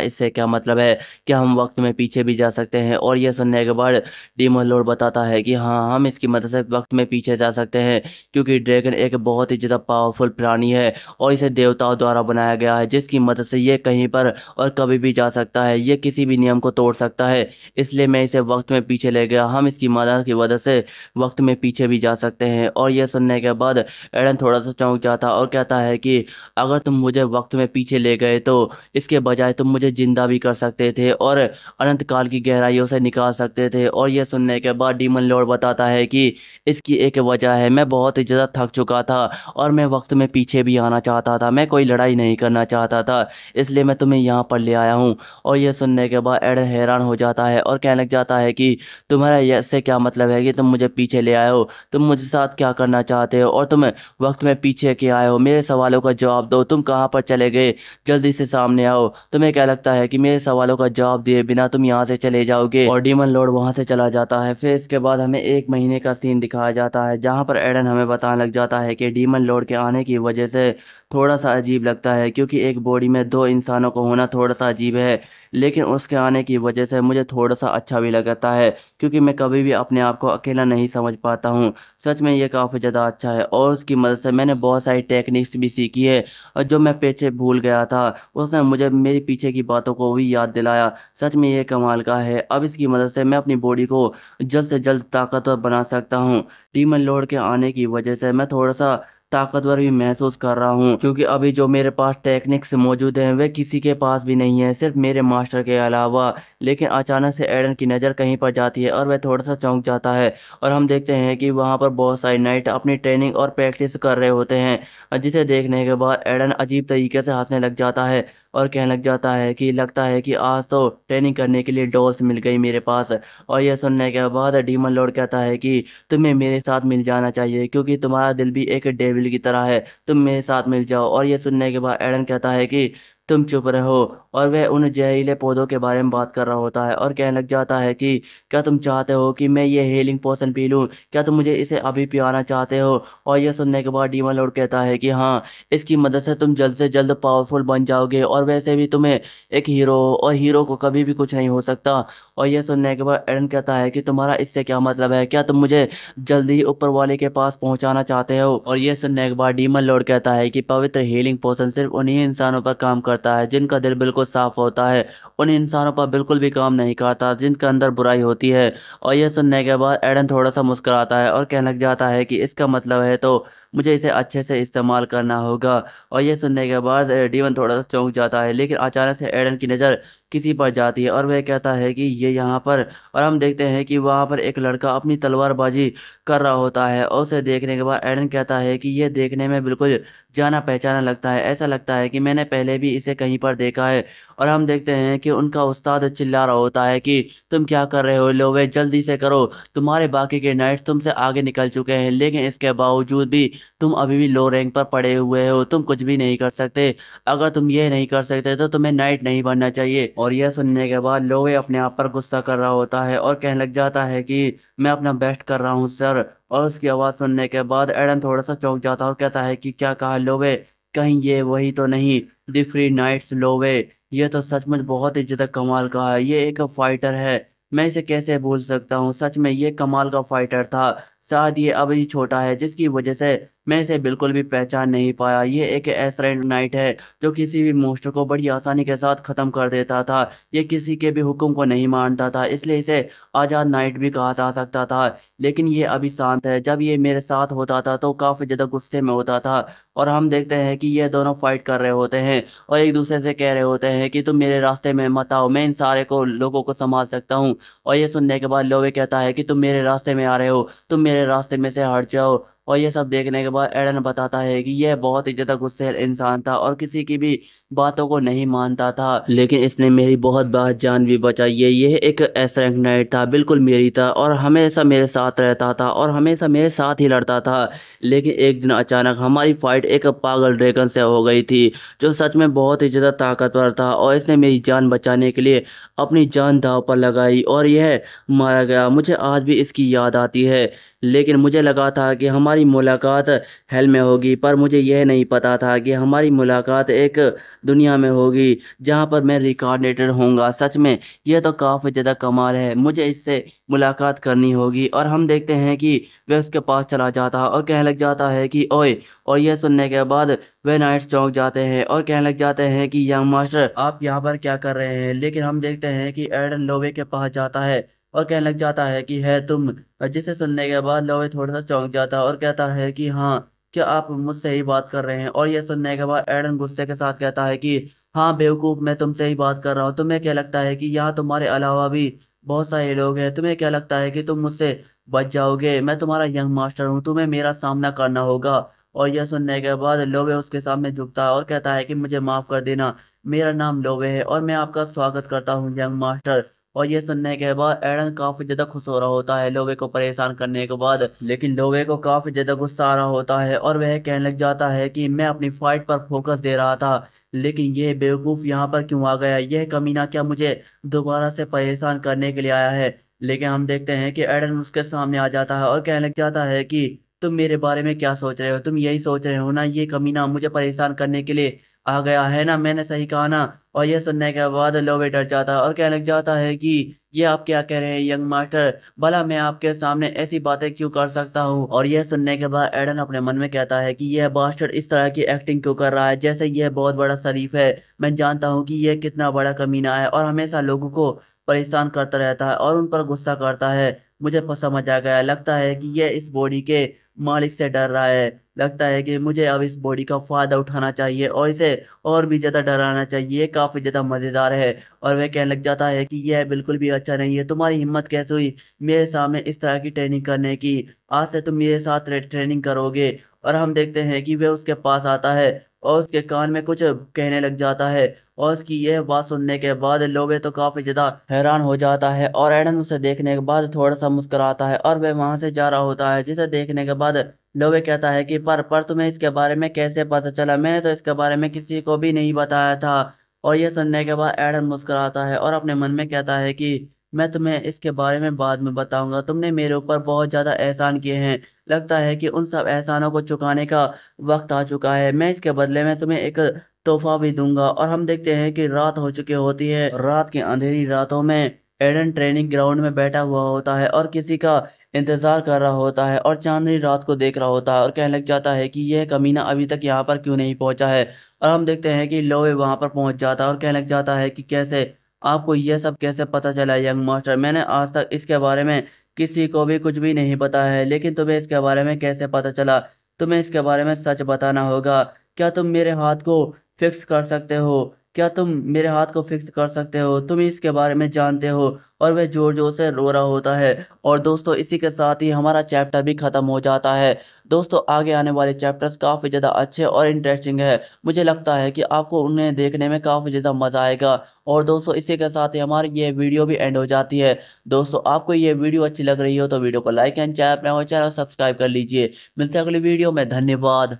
इससे क्या मतलब है? क्या हम वक्त में पीछे भी जा सकते हैं? और यह सुनने के बाद डीमन लॉर्ड बताता है कि हाँ, हम इसकी मदद से वक्त में पीछे जा सकते हैं, क्योंकि ड्रैगन एक बहुत ही ज़्यादा पावरफुल प्राणी है और इसे देवताओं द्वारा बनाया गया है, जिसकी मदद से ये कहीं पर और कभी भी जा सकता है, ये किसी भी नियम को तोड़ सकता है, इसलिए मैं इसे वक्त में पीछे ले गया। हम इसकी मदद की वजह से वक्त में पीछे भी जा सकते हैं। और यह सुनने के बाद एडन थोड़ा सा चौंक जाता और कहता है कि अगर तुम मुझे वक्त में पीछे ले गए तो इसके बजाय तुम मुझे जिंदा भी कर सकते थे और अनंत काल की गहराइयों से निकाल सकते थे। और यह सुनने के बाद डीमन लॉर्ड बताता है कि इसकी एक वजह है, मैं बहुत ही ज़्यादा थक चुका था और मैं वक्त में पीछे भी आना चाहता था, मैं कोई लड़ाई नहीं करना चाहता था, इसलिए मैं तुम्हें यहाँ पर ले आया हूँ। और यह सुनने के बाद एडन हैरान हो जाता है और कहने लग जाता है कि तुम्हारा इससे क्या मतलब है कि तुम मुझे पीछे ले आए हो, तुम मुझे साथ क्या करना चाहते हो और तुम वक्त में पीछे क्यों आए हो, मेरे सवालों का जवाब दो, तुम कहाँ पर चले गए, जल्दी से सामने आओ। तुम्हें क्या लगता है कि मेरे सवालों का जवाब दिए बिना तुम यहाँ से चले जाओगे? और डीमन लॉर्ड वहाँ से चला जाता है। फिर इसके बाद हमें 1 महीने का सीन दिखाया जाता है जहाँ पर एडन हमें बताने लग जाता है कि डीमन लॉर्ड के आने की वजह से थोड़ा सा अजीब लगता है, क्योंकि एक बॉडी में 2 इंसानों को होना थोड़ा सा अजीब है, लेकिन उसके आने की वजह से मुझे थोड़ा सा अच्छा भी लगता है, क्योंकि मैं कभी भी अपने आप को अकेला नहीं समझ पाता हूँ। सच में ये काफ़ी ज़्यादा अच्छा है और उसकी मदद से मैंने बहुत सारी टेक्निक्स भी सीखी है और जो मैं पीछे भूल गया था उसने मुझे मेरी पीछे की बातों को भी याद दिलाया। सच में ये कमाल का है। अब इसकी मदद से मैं अपनी बॉडी को जल्द से जल्द ताकतवर बना सकता हूँ। डीमन लॉर्ड के आने की वजह से मैं थोड़ा सा ताकतवर भी महसूस कर रहा हूँ, क्योंकि अभी जो मेरे पास टेक्निक्स मौजूद हैं वे किसी के पास भी नहीं है, सिर्फ मेरे मास्टर के अलावा। लेकिन अचानक से एडन की नज़र कहीं पर जाती है और वह थोड़ा सा चौंक जाता है और हम देखते हैं कि वहाँ पर बहुत सारे नाइट अपनी ट्रेनिंग और प्रैक्टिस कर रहे होते हैं, जिसे देखने के बाद एडन अजीब तरीके से हंसने लग जाता है और कहने लग जाता है कि लगता है कि आज तो ट्रेनिंग करने के लिए डॉल्स मिल गई मेरे पास। और यह सुनने के बाद डीमन लॉर्ड कहता है कि तुम्हें मेरे साथ मिल जाना चाहिए, क्योंकि तुम्हारा दिल भी एक डेविल की तरह है, तुम मेरे साथ मिल जाओ। और यह सुनने के बाद एडन कहता है कि तुम चुप रहो। और वह उन जहरीले पौधों के बारे में बात कर रहा होता है और कहने लग जाता है कि क्या तुम चाहते हो कि मैं ये हीलिंग पोशन पी लूँ, क्या तुम मुझे इसे अभी पिलाना चाहते हो? और यह सुनने के बाद डीमन लॉर्ड कहता है कि हाँ, इसकी मदद से तुम जल्द से जल्द पावरफुल बन जाओगे और वैसे भी तुम्हें एक हीरो हो और हीरो को कभी भी कुछ नहीं हो सकता। और यह सुनने के बाद एडन कहता है कि तुम्हारा इससे क्या मतलब है, क्या तुम मुझे जल्दी ही ऊपर वाले के पास पहुंचाना चाहते हो? और यह सुनने के बाद डीमन लॉर्ड कहता है कि पवित्र हीलिंग पोशन सिर्फ उन्हीं इंसानों पर काम करता है जिनका दिल बिल्कुल साफ होता है, उन इंसानों पर बिल्कुल भी काम नहीं करता जिनके अंदर बुराई होती है। और यह सुनने के बाद एडन थोड़ा सा मुस्कुराता है और कहने लग जाता है कि इसका मतलब है तो मुझे इसे अच्छे से इस्तेमाल करना होगा। और ये सुनने के बाद डीवन थोड़ा सा चौंक जाता है, लेकिन अचानक से एडन की नज़र किसी पर जाती है और वह कहता है कि ये यहाँ पर। और हम देखते हैं कि वहाँ पर एक लड़का अपनी तलवारबाजी कर रहा होता है और उसे देखने के बाद एडन कहता है कि ये देखने में बिल्कुल जाना पहचाना लगता है, ऐसा लगता है कि मैंने पहले भी इसे कहीं पर देखा है। और हम देखते हैं कि उनका उस्ताद चिल्ला रहा होता है कि तुम क्या कर रहे हो लोवे, जल्दी से करो, तुम्हारे बाकी के नाइट्स तुमसे आगे निकल चुके हैं, लेकिन इसके बावजूद भी तुम अभी भी लो रैंक पर पड़े हुए हो, तुम कुछ भी नहीं कर सकते। अगर तुम ये नहीं कर सकते तो तुम्हें नाइट नहीं बनना चाहिए। और यह सुनने के बाद लोवे अपने आप पर गुस्सा कर रहा होता है और कहने लग जाता है कि मैं अपना बेस्ट कर रहा हूँ सर। और उसकी आवाज़ सुनने के बाद एडन थोड़ा सा चौंक जाता है और कहता है कि क्या कहा लोवे, कहीं ये वही तो नहीं द फ्री नाइट्स लोवे? ये तो सचमुच बहुत ही ज़्यादा कमाल का है, ये एक फाइटर है, मैं इसे कैसे भूल सकता हूँ, सच में ये कमाल का फाइटर था। शायद ये अभी छोटा है जिसकी वजह से मैं इसे बिल्कुल भी पहचान नहीं पाया। ये एक ऐसा नाइट है जो किसी भी मोस्टर को बड़ी आसानी के साथ ख़त्म कर देता था, ये किसी के भी हुक्म को नहीं मानता था, इसलिए इसे आज़ाद नाइट भी कहा जा सकता था। लेकिन ये अभी शांत है, जब ये मेरे साथ होता था तो काफ़ी ज़्यादा गुस्से में होता था। और हम देखते हैं कि ये दोनों फाइट कर रहे होते हैं और एक दूसरे से कह रहे होते हैं कि तुम मेरे रास्ते में मत आओ, मैं इन सारे को लोगों को संभाल सकता हूँ। और ये सुनने के बाद लोवे कहता है कि तुम मेरे रास्ते में आ रहे हो, तुम मेरे रास्ते में से हट जाओ। और ये सब देखने के बाद एडन बताता है कि यह बहुत ही ज़्यादा गुस्सैल इंसान था और किसी की भी बातों को नहीं मानता था, लेकिन इसने मेरी बहुत बार जान भी बचाई है। यह एक ऐसा नाइट था, बिल्कुल मेरी था और हमेशा मेरे साथ रहता था और हमेशा मेरे साथ ही लड़ता था। लेकिन एक दिन अचानक हमारी फाइट एक पागल ड्रैगन से हो गई थी, जो सच में बहुत ही ज़्यादा ताकतवर था और इसने मेरी जान बचाने के लिए अपनी जान दांव पर लगाई और यह मारा गया। मुझे आज भी इसकी याद आती है। लेकिन मुझे लगा था कि हमारी मुलाकात हेल में होगी, पर मुझे यह नहीं पता था कि हमारी मुलाकात एक दुनिया में होगी जहाँ पर मैं रिकार्डेटेड होऊंगा। सच में यह तो काफ़ी ज़्यादा कमाल है, मुझे इससे मुलाकात करनी होगी। और हम देखते हैं कि वह उसके पास चला जाता है और कहने लग जाता है कि ओए। और यह सुनने के बाद वे नाइट्स चौंक जाते हैं और कहने लग जाते हैं कि यंग मास्टर आप यहाँ पर क्या कर रहे हैं। लेकिन हम देखते हैं कि एडन लोवे के पास जाता है और कहने लग जाता है कि है तुम। जिसे सुनने के बाद लोवे थोड़ा सा चौंक जाता है और कहता है कि हाँ, क्या आप मुझसे ही बात कर रहे हैं। और यह सुनने के बाद एडन गुस्से के साथ कहता है कि हाँ बेवकूफ़, मैं तुमसे ही बात कर रहा हूँ। तुम्हें क्या लगता है कि यहाँ तुम्हारे अलावा भी बहुत सारे लोग हैं? तुम्हें क्या लगता है कि तुम मुझसे बच जाओगे? मैं तुम्हारा यंग मास्टर हूँ, तुम्हें मेरा सामना करना होगा। और यह सुनने के बाद लोवे उसके सामने झुकता है और कहता है कि मुझे माफ़ कर देना, मेरा नाम लोवे है और मैं आपका स्वागत करता हूँ यंग मास्टर। और ये सुनने के बाद एडन काफी ज्यादा खुश हो रहा होता है लोवे को परेशान करने के बाद। लेकिन लोवे को काफी ज्यादा गुस्सा आ रहा होता है और वह कहने लग जाता है कि मैं अपनी फाइट पर फोकस दे रहा था, लेकिन ये बेवकूफ यहाँ पर क्यों आ गया? यह कमीना क्या मुझे दोबारा से परेशान करने के लिए आया है? लेकिन हम देखते हैं कि एडन उसके सामने आ जाता है और कहने लग जाता है कि तुम मेरे बारे में क्या सोच रहे हो? तुम यही सोच रहे हो ना, ये कमीना मुझे परेशान करने के लिए आ गया है ना? मैंने सही कहा ना? और ये सुनने के बाद लोवे डर जाता है और कहने लग जाता है कि ये आप क्या कह रहे हैं यंग मास्टर? भला मैं आपके सामने ऐसी बातें क्यों कर सकता हूँ? और ये सुनने के बाद एडन अपने मन में कहता है कि यह बास्टर्ड इस तरह की एक्टिंग क्यों कर रहा है जैसे यह बहुत बड़ा शरीफ है। मैं जानता हूँ कि यह कितना बड़ा कमीना है और हमेशा लोगों को परेशान करता रहता है और उन पर गुस्सा करता है। मुझे समझ आ गया, लगता है कि यह इस बॉडी के मालिक से डर रहा है। लगता है कि मुझे अब इस बॉडी का फायदा उठाना चाहिए और इसे और भी ज्यादा डराना चाहिए। ये काफी ज्यादा मजेदार है। और वह कहने लग जाता है कि यह बिल्कुल भी अच्छा नहीं है, तुम्हारी हिम्मत कैसे हुई मेरे सामने इस तरह की ट्रेनिंग करने की? आज से तुम मेरे साथ ट्रेनिंग करोगे। और हम देखते हैं कि वह उसके पास आता है और उसके कान में कुछ कहने लग जाता है। और उसकी यह बात सुनने के बाद लोबे तो काफी ज्यादा हैरान हो जाता है और एडन उसे देखने के बाद थोड़ा सा मुस्कुराता है और वह वहां से जा रहा होता है। जिसे देखने के बाद लोबे कहता है कि पर तुम्हें इसके बारे में कैसे पता चला? मैंने तो इसके बारे में किसी को भी नहीं बताया था। और ये सुनने के बाद एडन मुस्कुराता है और अपने मन में कहता है कि मैं तुम्हें इसके बारे में बाद में बताऊंगा। तुमने मेरे ऊपर बहुत ज्यादा एहसान किए हैं, लगता है कि उन सब एहसानों को चुकाने का वक्त आ चुका है। मैं इसके बदले में तुम्हें एक तोहफा भी दूंगा। और हम देखते हैं कि रात हो चुकी होती है। रात की अंधेरी रातों में एडन ट्रेनिंग ग्राउंड में बैठा हुआ होता है और किसी का इंतजार कर रहा होता है और चांदनी रात को देख रहा होता है और कहने लग जाता है कि यह कमीना अभी तक यहाँ पर क्यों नहीं पहुंचा है। और हम देखते हैं कि लोवे वहां पर पहुंच जाता है और कहने लग जाता है कि कैसे आपको यह सब कैसे पता चला यंग मास्टर? मैंने आज तक इसके बारे में किसी को भी कुछ भी नहीं बताया है, लेकिन तुम्हें इसके बारे में कैसे पता चला? तुम्हें इसके बारे में सच बताना होगा। क्या तुम मेरे हाथ को फिक्स कर सकते हो? क्या तुम मेरे हाथ को फिक्स कर सकते हो? तुम इसके बारे में जानते हो? और वह जोर जोर से रो रहा होता है। और दोस्तों इसी के साथ ही हमारा चैप्टर भी खत्म हो जाता है। दोस्तों आगे आने वाले चैप्टर्स काफ़ी ज़्यादा अच्छे और इंटरेस्टिंग है। मुझे लगता है कि आपको उन्हें देखने में काफ़ी ज़्यादा मज़ा आएगा। और दोस्तों इसी के साथ ही हमारी ये वीडियो भी एंड हो जाती है। दोस्तों आपको ये वीडियो अच्छी लग रही हो तो वीडियो को लाइक एंड चैनल सब्सक्राइब कर लीजिए। मिलते हैं अगली वीडियो में, धन्यवाद।